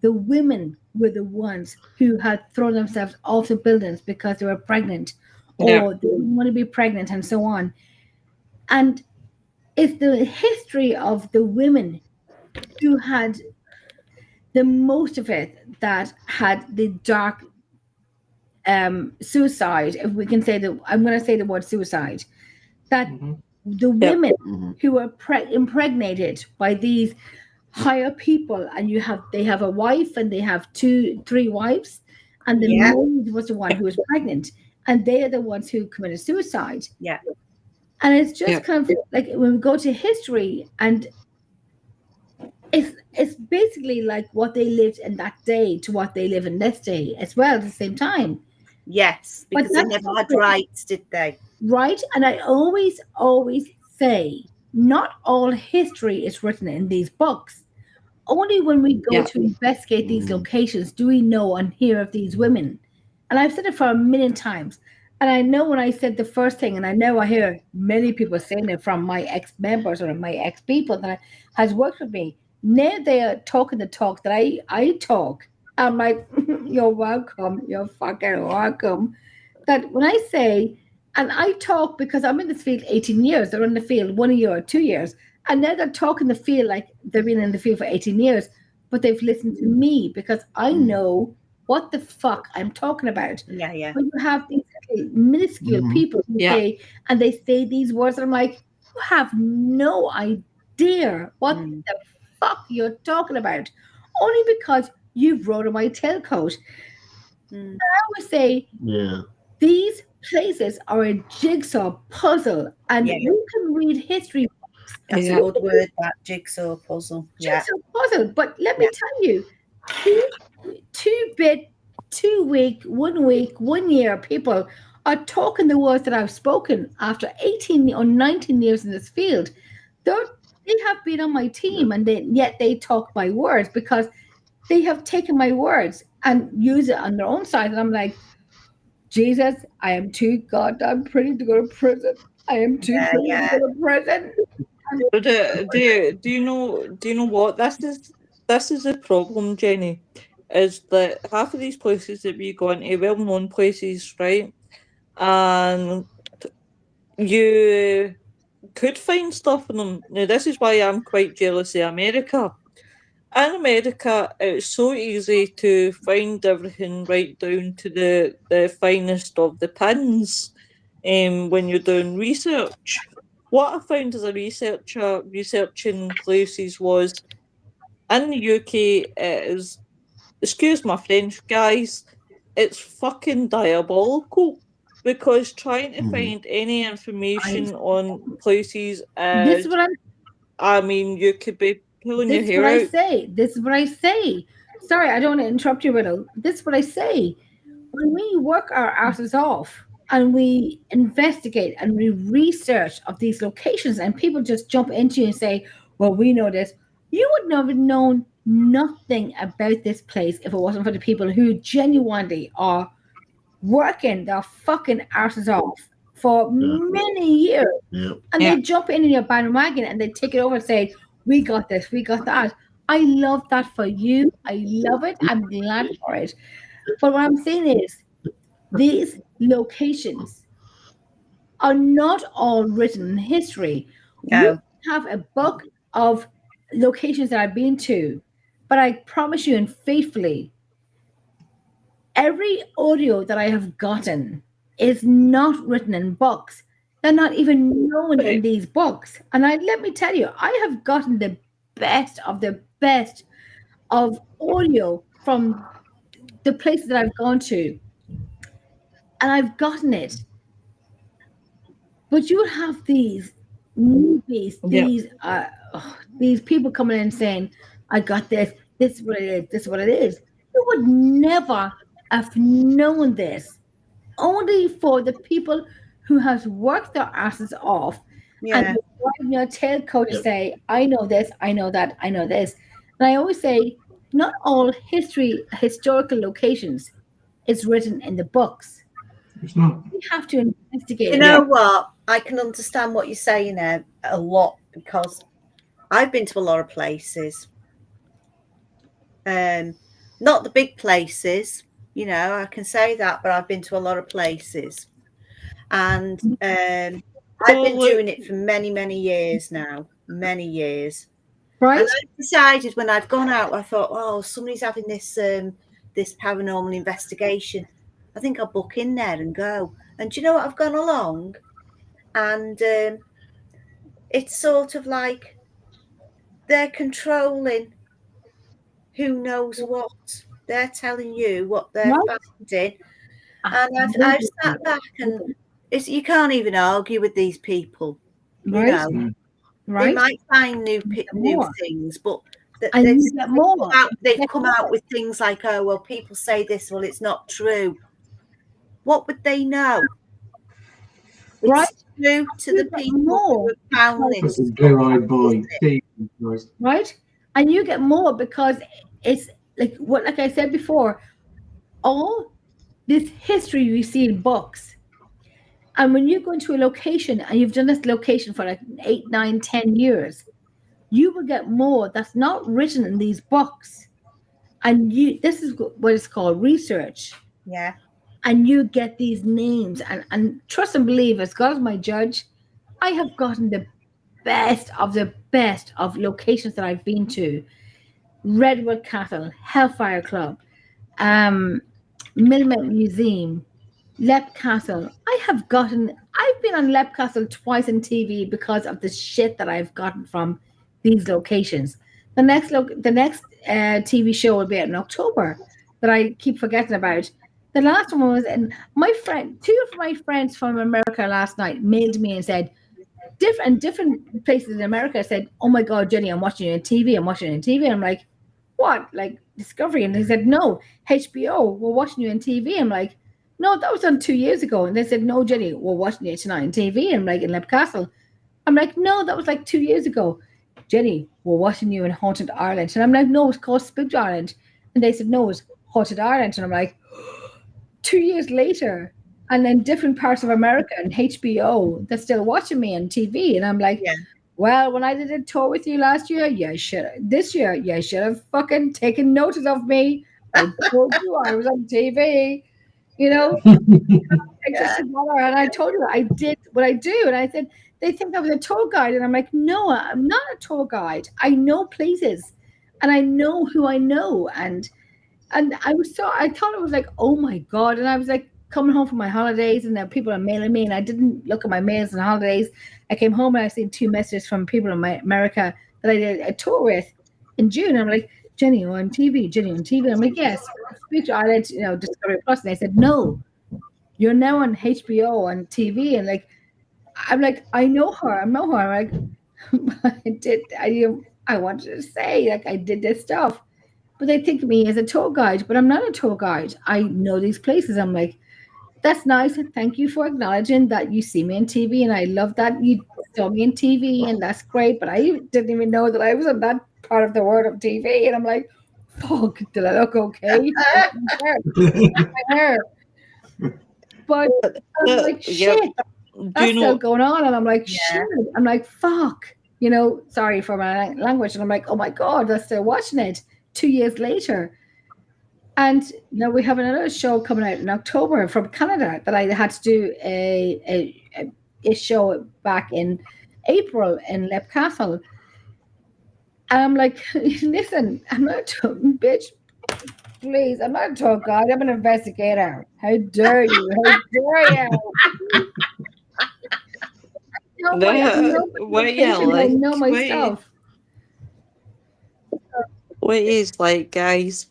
Speaker 4: the women were the ones who had thrown themselves off the buildings because they were pregnant or they didn't want to be pregnant and so on. And it's the history of the women who had the most of it that had the dark suicide, if we can say that. I'm going to say the word suicide, that the women who were impregnated by these higher people, and they have a wife and they have 2-3 wives, and the maid was the one who was pregnant, and they are the ones who committed suicide. And it's just kind of like when we go to history, and it's basically like what they lived in that day to what they live in this day as well at the same time.
Speaker 3: Yes, because they never had rights, did they?
Speaker 4: Right. And I always say, not all history is written in these books. Only when we go to investigate these locations do we know and hear of these women. And I've said it for a million times. And I know when I said the first thing, and I know I hear many people saying it from my ex-members or my ex-people that has worked with me. Now they are talking the talk that I talk. I'm like, you're welcome. You're fucking welcome. That when I say, and I talk because I'm in this field 18 years, they're in the field 1 year or 2 years. And now they're talking the field like they've been in the field for 18 years, but they've listened to me because I know what the fuck I'm talking about.
Speaker 3: Yeah, yeah.
Speaker 4: When you have these little minuscule people who say, and they say these words, and I'm like, you have no idea what the fuck you're talking about. Only because you've wrote on my tailcoat. I always say, these places are a jigsaw puzzle, and you can read history books.
Speaker 3: That's a good word, that jigsaw puzzle.
Speaker 4: Jigsaw puzzle. But let me tell you, two week, 1 week, 1 year people are talking the words that I've spoken after 18 or 19 years in this field. They have been on my team, and yet they talk my words because they have taken my words and use it on their own side. And I'm like, Jesus, I am too goddamn pretty to go to prison. I am too pretty to go to prison.
Speaker 1: Do you know what this is the problem, Jenny, is that half of these places that we go into, well-known places, right, and you could find stuff in them. Now, this is why I'm quite jealous of America. In America, it's so easy to find everything right down to the finest of the pins when you're doing research. What I found as a researcher researching places was in the UK it is, excuse my French, guys, it's fucking diabolical because trying to find any information on places
Speaker 4: This is what
Speaker 1: I mean, you could be pulling your
Speaker 4: This is
Speaker 1: hair
Speaker 4: what I
Speaker 1: out.
Speaker 4: say. This is what I say. Sorry, I don't want to interrupt you, Riddle. This is what I say. When we work our asses off and we investigate and we research of these locations, and people just jump into you and say, well, we know this. You would never have known nothing about this place if it wasn't for the people who genuinely are working their fucking asses off for many years. And they jump in your bandwagon and they take it over and say, we got this, we got that. I love that for you. I love it. I'm glad for it. But what I'm saying is, these locations are not all written in history.
Speaker 3: No.
Speaker 4: We have a book of locations that I've been to, but I promise you, and faithfully, every audio that I have gotten is not written in books. They're not even known in these books. And let me tell you, I have gotten the best of audio from the places that I've gone to. And I've gotten it. But you would have these newbies, these people coming in and saying, I got this is what it is, this is what it is. You would never have known this. Only for the people who has worked their asses off and driving your tailcoat to say, I know this, I know that, I know this. And I always say, not all historical locations is written in the books.
Speaker 2: It's not.
Speaker 4: We have to investigate.
Speaker 3: You know what? I can understand what you're saying there a lot because I've been to a lot of places. Not the big places, you know, I can say that, but I've been to a lot of places. And I've been doing it for many, many years now. Many years.
Speaker 4: Right.
Speaker 3: And I decided when I'd gone out, I thought, oh, somebody's having this this paranormal investigation. I think I'll book in there and go. And do you know what? I've gone along and it's sort of like they're controlling who knows what. They're telling you what they're finding. And I've sat back and you can't even argue with these people. You know, they might find new things, but they've come out with things like, oh, well, people say this, well, it's not true. What would they know? It's true to the people who have found this.
Speaker 2: Blue-eyed boy.
Speaker 4: Right? And you get more because it's like I said before, all this history you see in books. And when you go into a location and you've done this location for like 8, 9, 10 years, you will get more that's not written in these books. And this is what it's called research.
Speaker 3: Yeah.
Speaker 4: And you get these names and trust and believe, as God is my judge, I have gotten the best of locations that I've been to. Redwood Castle, Hellfire Club, Milmet Museum, Lep Castle. I've been on Lep Castle twice on TV because of the shit that I've gotten from these locations. The next TV show will be out in October that I keep forgetting about. The last one was, and two of my friends from America last night mailed me and said, different places in America said, "Oh my God, Jenny, I'm watching you on TV. I'm watching you on TV." And I'm like, "What? Like Discovery?" And they said, "No, HBO. We're watching you on TV." I'm like, "No, that was done 2 years ago." And they said, "No, Jenny, we're watching you tonight on TV." And I'm like, in Lep Castle. I'm like, "No, that was like 2 years ago." "Jenny, we're watching you in Haunted Ireland." And I'm like, "No, it's called Spooked Ireland." And they said, "No, it's Haunted Ireland." And I'm like, 2 years later, and then different parts of America and HBO, they're still watching me on TV. And I'm like,
Speaker 3: Yeah.
Speaker 4: well, when I did a tour with you last year, this year, you should have fucking taken notice of me. I told you I was on TV, you know, pictures together. And I told you I did what I do. And I said, they think I was a tour guide. And I'm like, no, I'm not a tour guide. I know places and I know who I know. And I thought it was like, oh my God. And I was like coming home from my holidays and then people are mailing me and I didn't look at my mails and holidays. I came home and I seen 2 messages from people in America that I did a tour with in June. I'm like, Jenny on TV, Jenny on TV. I'm like, yes, speak to Ireland, Discovery Plus. And they said, no, you're now on HBO on TV. And like, I'm like, I know her. I'm like, I wanted to say, like, I did this stuff. But they think of me as a tour guide, but I'm not a tour guide. I know these places. I'm like, that's nice. Thank you for acknowledging that you see me on TV. And I love that you saw me on TV. And that's great. But I didn't even know that I was on that part of the world of TV. And I'm like, fuck, did I look okay? My hair. But I'm like, shit, that's still going on. And I'm like, shit. I'm like, fuck. Sorry for my language. And I'm like, oh my God, they're still watching it 2 years later. And now we have another show coming out in October from Canada that I had to do a show back in April in Lep Castle. And I'm like, listen, I'm not a bitch. Please, I'm not a tour guide. I'm an investigator. How dare you? How dare you? I know my stuff.
Speaker 1: What is like, guys?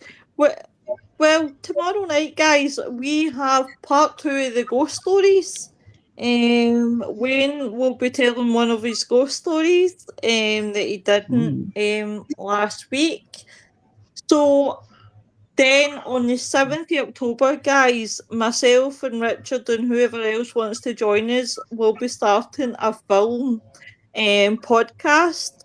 Speaker 1: Well, tomorrow night, guys, we have part 2 of the ghost stories. Wayne will be telling one of his ghost stories that he didn't last week. So then on the 7th of October, guys, myself and Richard and whoever else wants to join us will be starting a film podcast.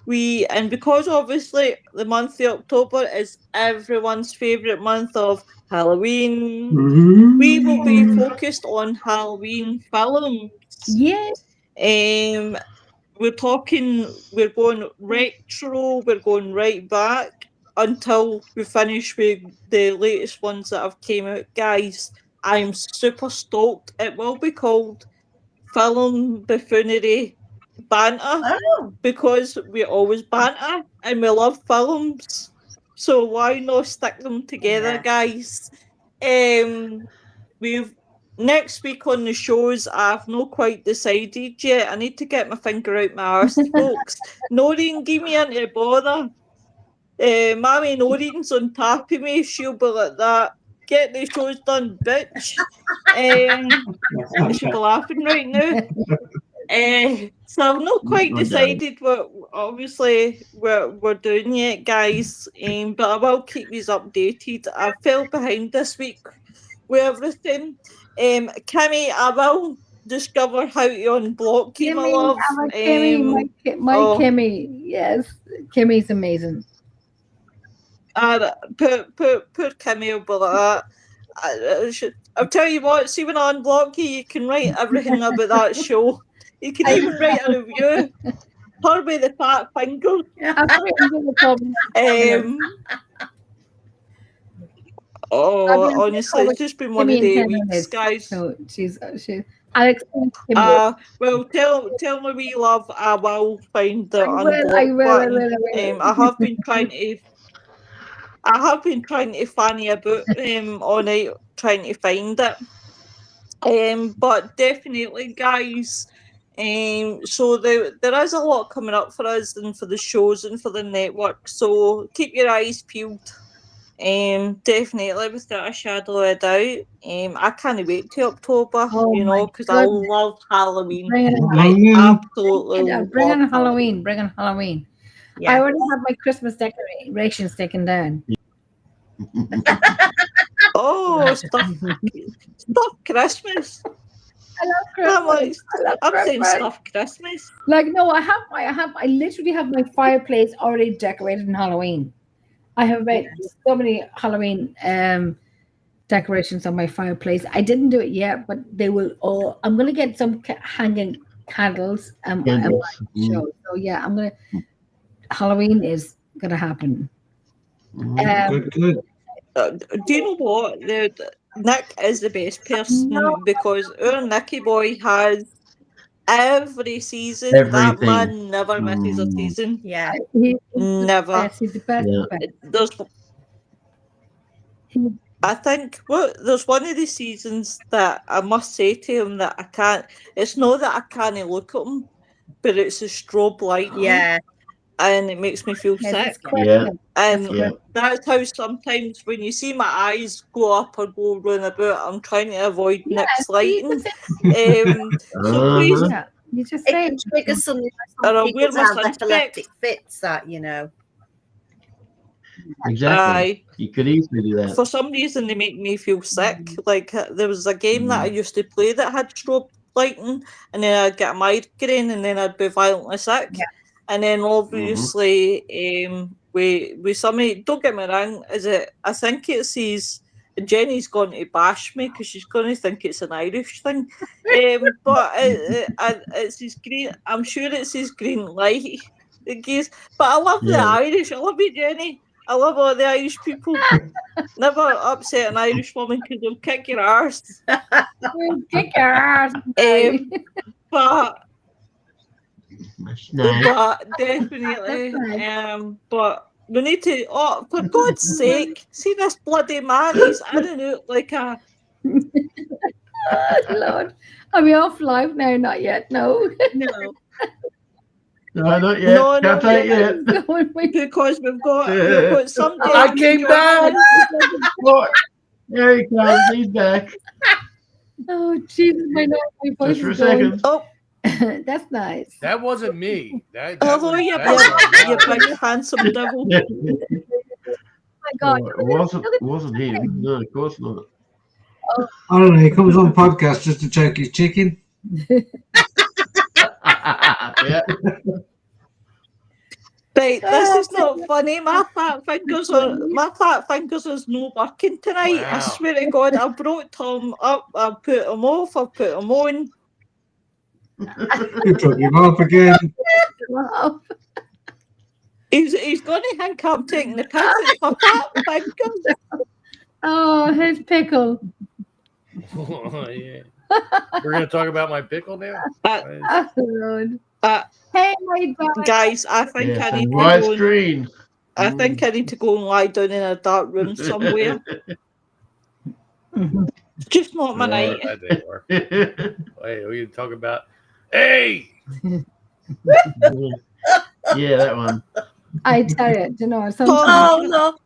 Speaker 1: And because obviously the month of October is everyone's favourite month of Halloween, we will be focused on Halloween films.
Speaker 4: Yeah.
Speaker 1: We're going retro, we're going right back until we finish with the latest ones that have came out. Guys, I'm super stoked. It will be called Film Buffoonery Banter because we always banter and we love films. So why not stick them together, guys? We've next week on the shows, I've not quite decided yet. I need to get my finger out my arse, folks. Noreen, give me into bother. Mammy Noreen's on top of me. She'll be like that. Get the shows done, bitch. She'll be laughing right now. So I've not quite decided what obviously we're doing yet, guys. But I will keep you updated. I fell behind this week with everything. Kimmy, I will discover how to unblock you, my love.
Speaker 4: Kimmy, Kimmy, yes, Kimmy's amazing.
Speaker 1: Poor Kimmy will be like that. I'll tell you what, see when I unblock you can write everything about that show. You can even write a review. Her with the fat finger. Honestly, it's just been one of the weeks, guys.
Speaker 4: So I'll explain to Kimmy.
Speaker 1: Well, tell my wee love, I will find the unblocked button. I have been trying to I have been trying to fanny about all night trying to find it. But definitely, guys. So there is a lot coming up for us and for the shows and for the network. So keep your eyes peeled. Definitely without a shadow of a doubt. I can't wait till October.
Speaker 4: Oh
Speaker 1: You
Speaker 4: my
Speaker 1: know, because I
Speaker 4: goodness.
Speaker 1: love Halloween.
Speaker 4: Bring it on.
Speaker 1: I absolutely
Speaker 4: Bring
Speaker 1: love
Speaker 4: on Halloween. Bring on Halloween. I
Speaker 3: Yeah.
Speaker 4: already have my Christmas decorations taken down.
Speaker 1: Oh, stuff Christmas.
Speaker 4: I love
Speaker 1: I'm like,
Speaker 4: Christmas. I love
Speaker 1: I'm saying
Speaker 4: Christmas.
Speaker 1: stuff Christmas.
Speaker 4: Like, no, I literally have my fireplace already decorated in Halloween. I have about so many Halloween decorations on my fireplace. I didn't do it yet, but they will all. I'm gonna get some hanging candles.
Speaker 6: Candles.
Speaker 4: Show. So yeah, I'm gonna. Halloween is gonna happen.
Speaker 2: Good, good.
Speaker 1: Do you know what? Nick is the best person
Speaker 4: No.
Speaker 1: because our Nicky boy has every season. That
Speaker 6: Everything.
Speaker 1: man never misses a season.
Speaker 3: Yeah.
Speaker 4: He's
Speaker 1: Never.
Speaker 4: He's the best.
Speaker 6: Yeah.
Speaker 1: There's, I think there's one of the seasons that I must say to him that I can't. It's not that I can't look at him, but it's the strobe lighting.
Speaker 3: Yeah.
Speaker 1: And it makes me feel
Speaker 4: Yes,
Speaker 1: sick.
Speaker 4: it's correct.
Speaker 6: Yeah.
Speaker 1: And
Speaker 6: Yeah.
Speaker 1: that's how sometimes when you see my eyes go up or go round about, I'm trying to avoid Nick's lighting. So please,
Speaker 6: Uh-huh.
Speaker 4: Yeah, you just
Speaker 3: It
Speaker 4: say
Speaker 3: can trigger something
Speaker 1: Or I'll
Speaker 3: like
Speaker 1: wear
Speaker 3: some
Speaker 1: my
Speaker 3: people's have
Speaker 1: sunspec.
Speaker 3: epileptic fits that, you know.
Speaker 6: Exactly. You could easily do that.
Speaker 1: for some reason they make me feel sick. Like there was a game that I used to play that had strobe lighting, and then I'd get a migraine, and then I'd be violently sick.
Speaker 4: Yeah.
Speaker 1: And then obviously, with somebody, don't get me wrong, I think it says Jenny's going to bash me because she's going to think it's an Irish thing. But it's his green. I'm sure it's his green light. It gives, but I love the
Speaker 6: Yeah.
Speaker 1: Irish. I love you, Jenny. I love all the Irish people. Never upset an Irish woman because they'll kick your arse.
Speaker 4: kick your ass.
Speaker 1: But
Speaker 6: That's nice.
Speaker 1: but definitely, but we need to. Oh, for God's sake, see this bloody man? He's in and out like a.
Speaker 4: Oh, Lord. Are we off live now? Not yet. No.
Speaker 3: No.
Speaker 6: No, not yet.
Speaker 1: No,
Speaker 6: Can't
Speaker 1: not
Speaker 6: take
Speaker 1: yet.
Speaker 6: yet.
Speaker 1: Because we've got somebody.
Speaker 5: I came back.
Speaker 6: What? There he comes. He's back.
Speaker 4: Oh, Jesus, my voice
Speaker 6: Just for a
Speaker 4: is going.
Speaker 6: second.
Speaker 1: Oh,
Speaker 4: That's nice.
Speaker 5: That wasn't me. That
Speaker 1: hello,
Speaker 5: was,
Speaker 1: you
Speaker 5: that was-
Speaker 1: big handsome devil.
Speaker 4: Oh my God.
Speaker 6: It wasn't him. No, of course not.
Speaker 2: I don't know. He comes on podcast just to check his chicken.
Speaker 6: Yeah.
Speaker 1: Right, this is not funny. My fat fingers is no working tonight. I
Speaker 5: Wow.
Speaker 1: swear to God, I brought Tom up. I put him off. I put him on.
Speaker 2: You took him off again.
Speaker 4: Wow.
Speaker 1: He's going to think I'm taking the piss. It's my fat fingers.
Speaker 4: Oh, his pickle.
Speaker 5: Oh, yeah. We're gonna talk about my pickle now.
Speaker 4: Oh, Lord.
Speaker 1: Uh,
Speaker 4: Hey, my dog.
Speaker 1: Guys, I think
Speaker 6: Yeah,
Speaker 1: I
Speaker 6: some
Speaker 1: need to
Speaker 6: white
Speaker 1: go.
Speaker 6: screen.
Speaker 1: I think I need to go and lie down in a dark room somewhere. It's just not my
Speaker 6: Yeah.
Speaker 1: night.
Speaker 5: That they were. Hey, we can talk about. Hey,
Speaker 6: Yeah, that one.
Speaker 4: I tell you, you know,
Speaker 1: Tom,
Speaker 4: sometimes.
Speaker 3: Oh, no.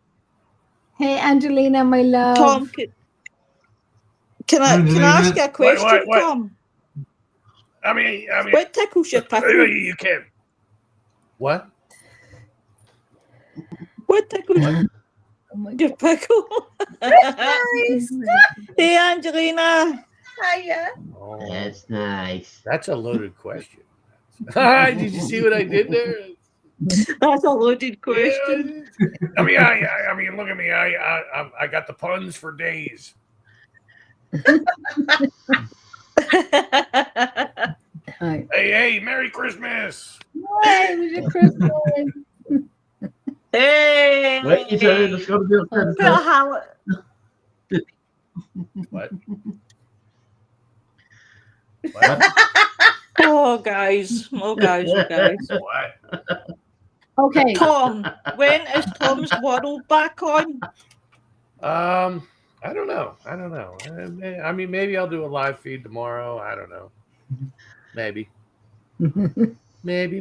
Speaker 4: Hey, Angelina, my love.
Speaker 1: Tom, can I ask you a question,
Speaker 5: What?
Speaker 1: Tom?
Speaker 5: I mean,
Speaker 1: What tickles your pickle?
Speaker 5: you can. What?
Speaker 1: What tickles
Speaker 4: Oh my
Speaker 1: your pickle?
Speaker 3: Nice.
Speaker 1: Hey, Angelina.
Speaker 3: Hiya.
Speaker 5: Oh,
Speaker 6: That's nice.
Speaker 5: that's a loaded question. Did you see what I did there?
Speaker 1: That's a loaded question.
Speaker 5: I mean, look at me. I got the puns for days.
Speaker 4: Hi.
Speaker 5: Hey, Merry Christmas.
Speaker 4: Hey, it was your Christmas.
Speaker 1: Hey.
Speaker 6: Wait, you said it's got to be a
Speaker 1: Put a
Speaker 6: Christmas.
Speaker 1: hal-
Speaker 5: What?
Speaker 6: What?
Speaker 1: Oh, guys.
Speaker 5: What?
Speaker 4: Okay.
Speaker 1: Tom, when is Tom's World back on?
Speaker 5: I don't know. I mean, maybe I'll do a live feed tomorrow. I don't know. Maybe. Maybe.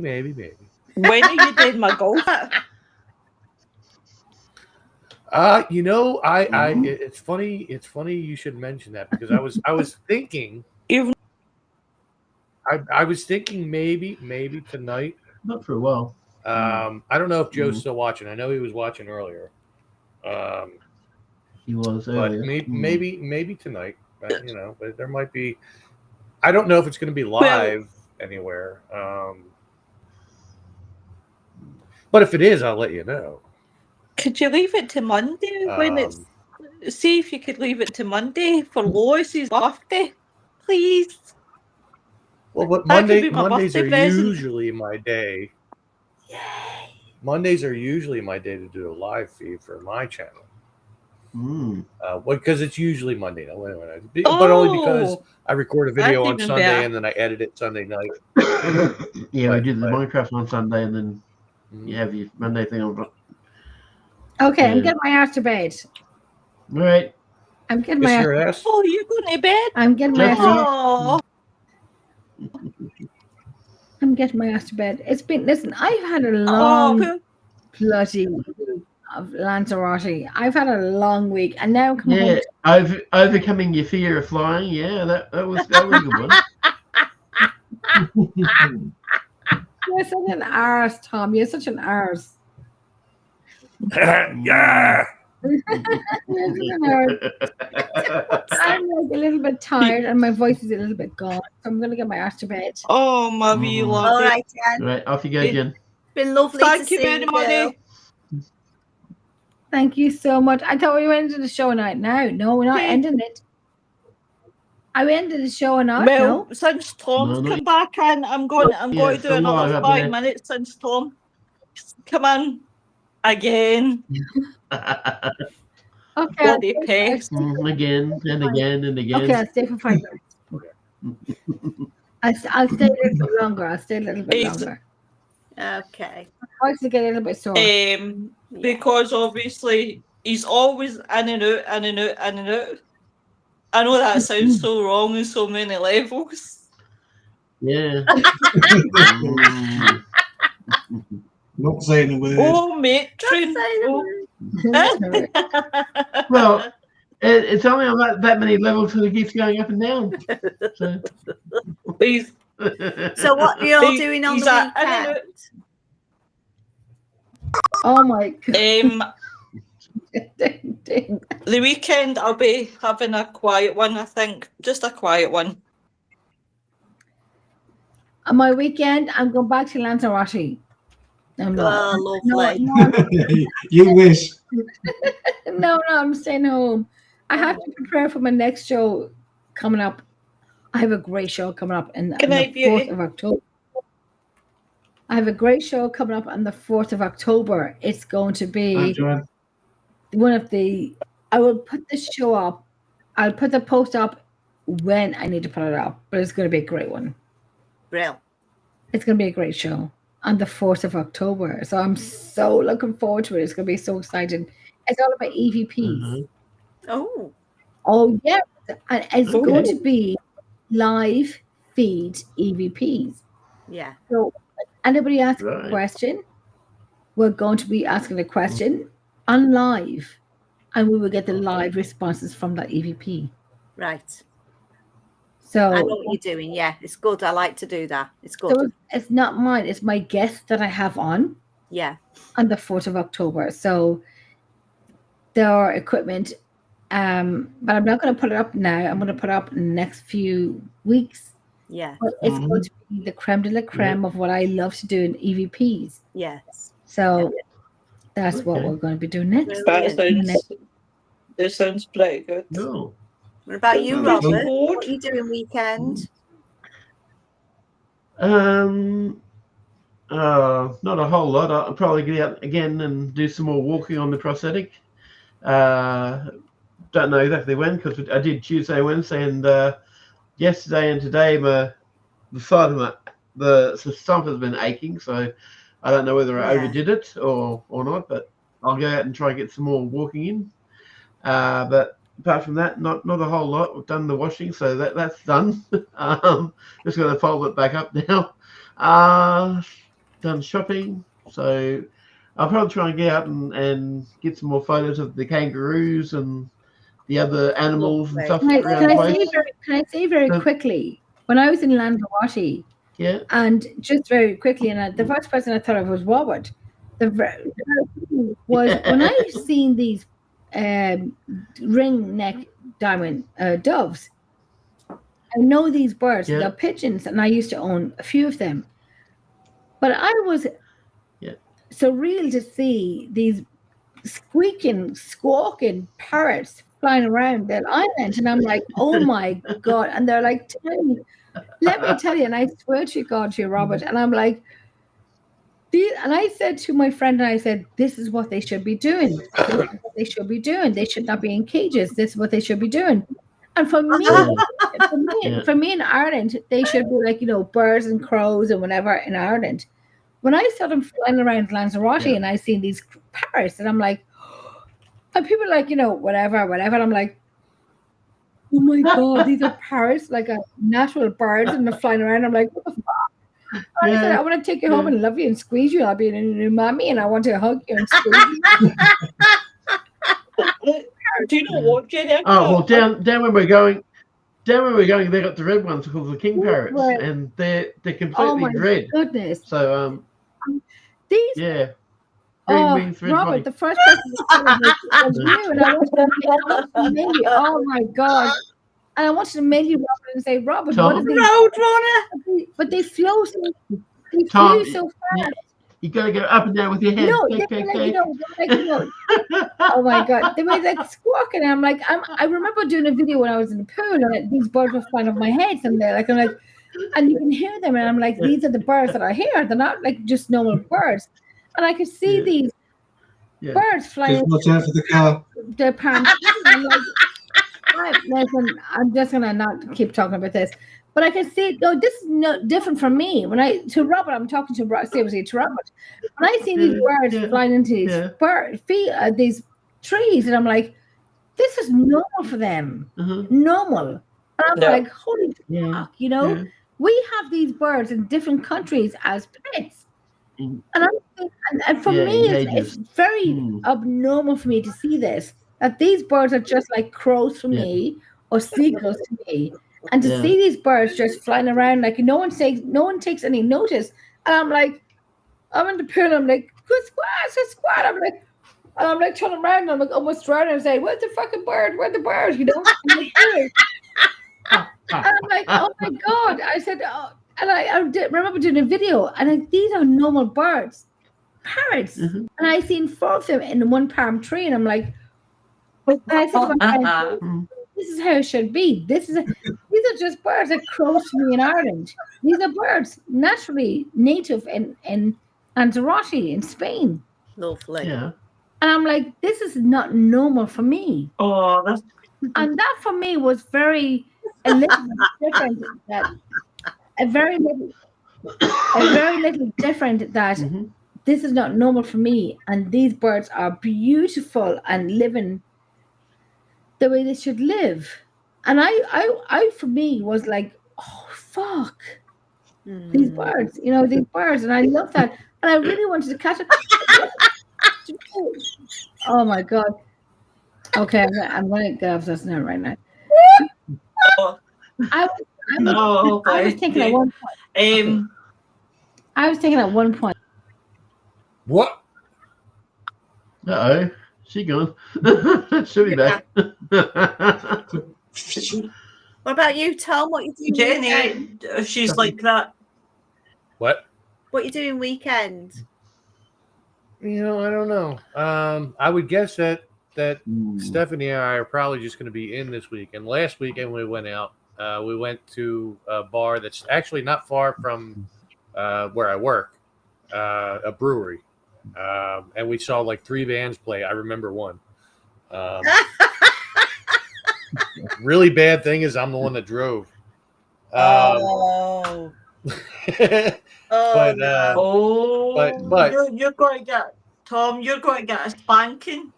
Speaker 1: When are you doing my golf?
Speaker 5: You know, it's funny. It's funny you should mention that because I was thinking.
Speaker 1: You've-
Speaker 5: I was thinking maybe tonight.
Speaker 6: Not for a while.
Speaker 5: I don't know if Joe's still watching. I know he was watching earlier.
Speaker 6: He was
Speaker 5: But
Speaker 6: earlier.
Speaker 5: maybe tonight. But, you know, but there might be. I don't know if it's going to be live anywhere. But if it is, I'll let you know.
Speaker 1: Could you leave it to Monday when it's? See if you could leave it to Monday for Lois's birthday, please.
Speaker 5: Well, but
Speaker 1: That could be my
Speaker 5: Mondays are
Speaker 1: birthday present.
Speaker 5: usually my day.
Speaker 3: Yay.
Speaker 5: Mondays are usually my day to do a live feed for my channel. Because it's usually Monday. No, but only because I record a video
Speaker 1: That's
Speaker 5: on
Speaker 1: even
Speaker 5: Sunday
Speaker 1: better.
Speaker 5: and then I edit it Sunday night.
Speaker 6: Yeah, we did the
Speaker 5: Right.
Speaker 6: Minecraft on Sunday, and then you have your Monday thing on.
Speaker 4: Okay, I'm
Speaker 6: Yeah.
Speaker 4: getting my ass to bed.
Speaker 6: All right.
Speaker 4: I'm getting
Speaker 5: Kiss
Speaker 4: my
Speaker 5: your ass.
Speaker 1: Oh, you're going to bed?
Speaker 4: I'm getting my
Speaker 6: Just
Speaker 4: ass
Speaker 1: Oh,
Speaker 4: I'm getting my ass to bed. It's been listen, I've had a long
Speaker 1: oh,
Speaker 4: bloody of Lanzarote. I've had a long week and now come
Speaker 6: Yeah,
Speaker 4: home.
Speaker 6: overcoming your fear of flying. Yeah, that was a good one.
Speaker 4: You're such an arse, Tom. You're such an arse.
Speaker 5: Yeah.
Speaker 4: You're such an arse. I'm like a little bit tired and my voice is a little bit gone. So I'm gonna get my ass to bed.
Speaker 1: oh, my wee
Speaker 6: Mhm.
Speaker 3: All
Speaker 1: lovely.
Speaker 3: right, Jen.
Speaker 6: Right, off you go, Jen.
Speaker 3: Been lovely
Speaker 1: Thank
Speaker 3: to
Speaker 1: you
Speaker 3: see
Speaker 1: very
Speaker 3: you.
Speaker 1: much.
Speaker 3: Girl.
Speaker 4: Thank you so much. I thought we were ending the show now. No, we're not
Speaker 1: Okay.
Speaker 4: ending it. Are we ending the show or not?
Speaker 1: Well,
Speaker 4: No.
Speaker 1: since Tom's
Speaker 6: No,
Speaker 1: come back in, I'm going
Speaker 6: Yeah,
Speaker 1: to do
Speaker 6: still
Speaker 1: another
Speaker 6: live up
Speaker 1: 5
Speaker 6: there.
Speaker 1: minutes since Tom come in again.
Speaker 4: Okay.
Speaker 1: Bloody pest.
Speaker 6: Again and again and again.
Speaker 4: Okay, I'll stay for 5 minutes. I'll stay a little bit longer. I'll stay a little bit
Speaker 1: He's-
Speaker 4: longer.
Speaker 3: Okay.
Speaker 4: My voice will get a little bit sore.
Speaker 1: Because obviously he's always in and out, in and out, in and out. I know that sounds so wrong on so many levels.
Speaker 6: Yeah.
Speaker 2: Not saying a word.
Speaker 1: Oh, matron.
Speaker 6: Well, it's only on that many levels till it keeps going up and down. So,
Speaker 1: He's,
Speaker 3: So what are you all
Speaker 1: He-
Speaker 3: doing on
Speaker 1: he's
Speaker 3: the
Speaker 1: at- I don't know.
Speaker 3: weekend?
Speaker 4: Oh my god.
Speaker 1: the weekend I'll be having a quiet one, I think. Just a quiet one.
Speaker 4: On my weekend, I'm going back to Lanzarote. I'm not.
Speaker 3: Oh,
Speaker 4: No,
Speaker 3: lovely.
Speaker 4: no,
Speaker 2: You wish.
Speaker 4: no, I'm staying home. I have to prepare for my next show coming up. I have a great show coming up on
Speaker 1: Good night,
Speaker 4: the 4th
Speaker 1: beauty.
Speaker 4: of October. I have a great show coming up on the 4th of October. It's going to
Speaker 2: Hi,
Speaker 4: be
Speaker 2: Joanne.
Speaker 4: one of the. I will put the show up. I'll put the post up when I need to put it up, but it's going to be a great one.
Speaker 3: Brill.
Speaker 4: It's going to be a great show on the 4th of October. So I'm so looking forward to it. It's going to be so exciting. It's all about EVPs.
Speaker 3: Oh.
Speaker 4: Oh, yeah. And it's
Speaker 1: Oh.
Speaker 4: going to be live feed EVPs.
Speaker 3: Yeah.
Speaker 4: So anybody asks a
Speaker 6: Right.
Speaker 4: question, we're going to be asking a question on live. And we will get the live responses from that EVP.
Speaker 3: Right.
Speaker 4: So,
Speaker 3: I know what you're doing. Yeah, it's good. I like to do that. It's good.
Speaker 4: so it's not mine. It's my guest that I have on
Speaker 3: Yeah.
Speaker 4: the 4th of October. So their equipment, but I'm not going to put it up now. I'm going to put it up in the next few weeks.
Speaker 3: Yeah.
Speaker 4: But it's going to be the creme de la creme of what I love to do in EVPs.
Speaker 3: Yes.
Speaker 4: So that's what
Speaker 6: Okay.
Speaker 4: we're going to be doing next.
Speaker 1: That sounds pretty good.
Speaker 6: No.
Speaker 3: What about you,
Speaker 2: Sounds
Speaker 3: Robert?
Speaker 1: good.
Speaker 3: What are you doing weekend?
Speaker 6: Not a whole lot. I'll probably get out again and do some more walking on the prosthetic. Don't know exactly when because I did Tuesday, Wednesday, and yesterday and today the side of the stump has been aching, so I don't know whether I
Speaker 3: Yeah.
Speaker 6: overdid it or not, but I'll go out and try and get some more walking in. But apart from that, not a whole lot. We've done the washing, so that's done. Just got to fold it back up now. Done shopping, so I'll probably try and get out and get some more photos of the kangaroos and the other animals and stuff around the place.
Speaker 4: Can I say very quickly, when I was in Lanzarote,
Speaker 6: Yeah.
Speaker 4: and just very quickly, and the first person I thought of was Robert. Was when I seen these ring neck diamond doves. I know these birds, they're pigeons, and I used to own a few of them. But I was surreal to see these squawking parrots flying around that island, and I'm like, oh my God! And they're like, let me tell you, and I swear to God, to you, Robert, and I'm like, and I said to my friend, and I said, this is what they should be doing. This is what they should be doing. They should not be in cages. This is what they should be doing. And for me, for me in Ireland, they should be like, birds and crows and whatever in Ireland. When I saw them flying around Lanzarote and I seen these parrots, and I'm like, and people are like, whatever. And I'm like, oh my God, these are parrots, like a natural birds, and they're flying around. I'm like, what the fuck? I said, I want to take you home and love you and squeeze you. I'll be a new mommy, and I want to hug you and squeeze you.
Speaker 1: Do you know what, Jenny?
Speaker 6: Oh well, down where we're going, they got the red ones called the king parrots, and they're completely red.
Speaker 4: Goodness.
Speaker 6: So
Speaker 4: these Robert, the first person was you, and I wanted to mail you. Oh my God. And I wanted to mail you, Robert, and say, Robert, what is
Speaker 3: Roadrunner?
Speaker 4: But they flew so fast.
Speaker 6: You gotta go up and down with your head.
Speaker 4: No, oh my God, they were like squawking. And I'm like, I remember doing a video when I was in the pool, and these birds were flying over my head, and I'm like, and you can hear them, and I'm like, these are the birds that are here. They're not like just normal birds, and I could see these birds flying.
Speaker 2: Watch out for the car.
Speaker 4: Their parents. Listen, I'm just gonna not keep talking about this, but I can see. No, this is no different from me. When to Robert, I'm talking to seriously to Robert. When I see these birds flying into these these trees, and I'm like, this is normal for them, normal. And I'm like, holy fuck, we have these birds in different countries as pets, and for me, it's very abnormal for me to see this. That these birds are just like crows for me or seagulls to me, and to see these birds just flying around like no one takes any notice, and I'm like, I'm in the pool, and I'm like, good squad, I'm like turning around, and I'm like almost drowning, and saying, where's the fucking bird? Where's the bird? And I'm like, oh my God! I said, and I remember doing a video, and these are normal birds, parrots, and I seen 4 of them in one palm tree, and I'm like. And I said to my friend, this is how it should be. These are just birds that crows to me in Ireland. These are birds naturally native in Lanzarote in Spain.
Speaker 3: Lovely.
Speaker 6: Yeah.
Speaker 4: And I'm like, this is not normal for me.
Speaker 1: Oh, that's
Speaker 4: and that for me was a little different. A very little different that this is not normal for me. And these birds are beautiful and living the way they should live. And I for me was like, oh fuck, these birds, these birds, and I love that, and I really wanted to catch it. Oh my God. Okay, I'm going to get off this now right now. I was thinking at one point. I was thinking at one point.
Speaker 5: What?
Speaker 6: Uh-oh. She gone. She'll be back.
Speaker 3: What about you, Tom? What you doing?
Speaker 1: Jenny, she's like that.
Speaker 5: What?
Speaker 3: What you doing weekend?
Speaker 5: I don't know. I would guess that Stephanie and I are probably just going to be in this weekend. Last weekend we went out. We went to a bar that's actually not far from where I work, a brewery. And we saw like 3 bands play. I remember one. Really bad thing is I'm the one that drove.
Speaker 3: Oh,
Speaker 5: But
Speaker 1: Oh,
Speaker 5: but-
Speaker 1: you're going to get, Tom, you're going to get a spanking.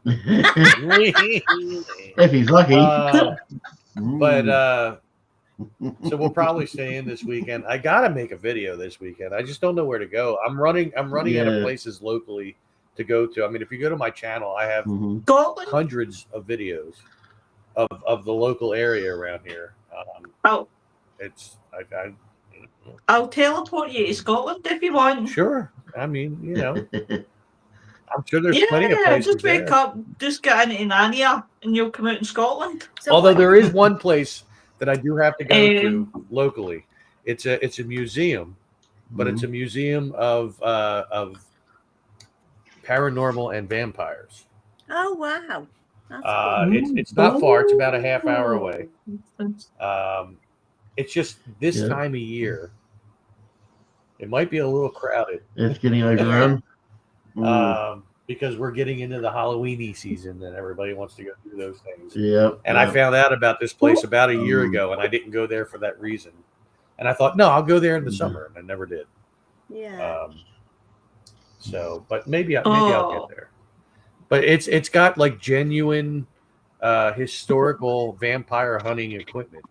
Speaker 6: If he's lucky.
Speaker 5: But so we'll probably stay in this weekend. I gotta make a video this weekend. I just don't know where to go. I'm running out of
Speaker 6: Yeah.
Speaker 5: places locally to go to. I mean, if you go to my channel, I have
Speaker 1: Scotland?
Speaker 5: hundreds of videos of the local area around here.
Speaker 1: I'll teleport you to Scotland if you want.
Speaker 5: Sure. I mean, you know, I'm sure there's plenty of
Speaker 1: Yeah,
Speaker 5: places
Speaker 1: just wake
Speaker 5: there.
Speaker 1: up, just get into Narnia, and you'll come out in Scotland.
Speaker 3: So
Speaker 5: Although
Speaker 3: what-
Speaker 5: there is one place that I do have to go to
Speaker 1: Um,
Speaker 5: locally. It's a museum, but it's a museum of paranormal and vampires.
Speaker 3: Oh wow, that's cool.
Speaker 5: It's not far. It's about a half hour away. It's just this
Speaker 6: Yeah.
Speaker 5: time of year. It might be a little crowded.
Speaker 6: It's getting overrun.
Speaker 5: Because we're getting into the Halloweeny season and everybody wants to go do those things.
Speaker 6: Yeah.
Speaker 5: And I found out about this place about a year ago, and I didn't go there for that reason. And I thought, no, I'll go there in the summer, and I never did.
Speaker 3: Yeah.
Speaker 5: But maybe I'll get there. But it's got like genuine historical vampire hunting equipment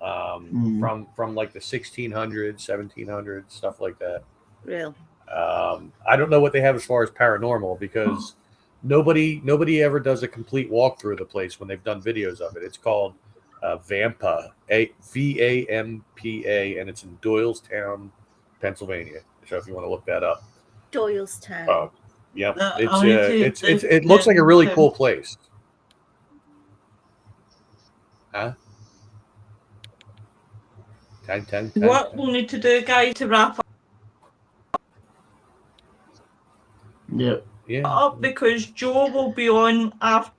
Speaker 5: from like the 1600s, 1700s, stuff like that.
Speaker 3: Real.
Speaker 5: I don't know what they have as far as paranormal because nobody ever does a complete walkthrough of the place when they've done videos of it. It's called Vampa, VAMPA, and it's in Doylestown, Pennsylvania. So if you want to look that up,
Speaker 3: Doylestown.
Speaker 5: Yep,
Speaker 1: it's
Speaker 5: it looks like a really cool place. Huh? Time.
Speaker 1: What we'll need to do, guys, to wrap
Speaker 6: Yep.
Speaker 5: Yeah.
Speaker 1: up because Joe will be on after.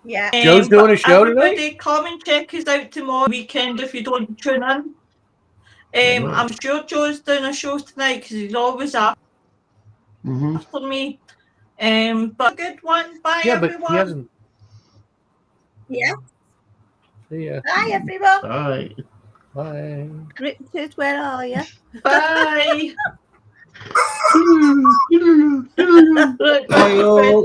Speaker 3: Yeah.
Speaker 5: Joe's doing a show
Speaker 1: everybody
Speaker 5: tonight?
Speaker 1: come and check us out tomorrow weekend if you don't tune in. I'm sure Joe's doing a show tonight because he's always after me. But a good one. Bye,
Speaker 5: Yeah, but
Speaker 1: everyone.
Speaker 5: he hasn't.
Speaker 3: Yeah.
Speaker 5: See ya.
Speaker 3: Hi, everyone.
Speaker 6: Bye.
Speaker 5: Bye.
Speaker 3: Richard, where are you?
Speaker 1: Bye.
Speaker 6: Bye.
Speaker 1: Right,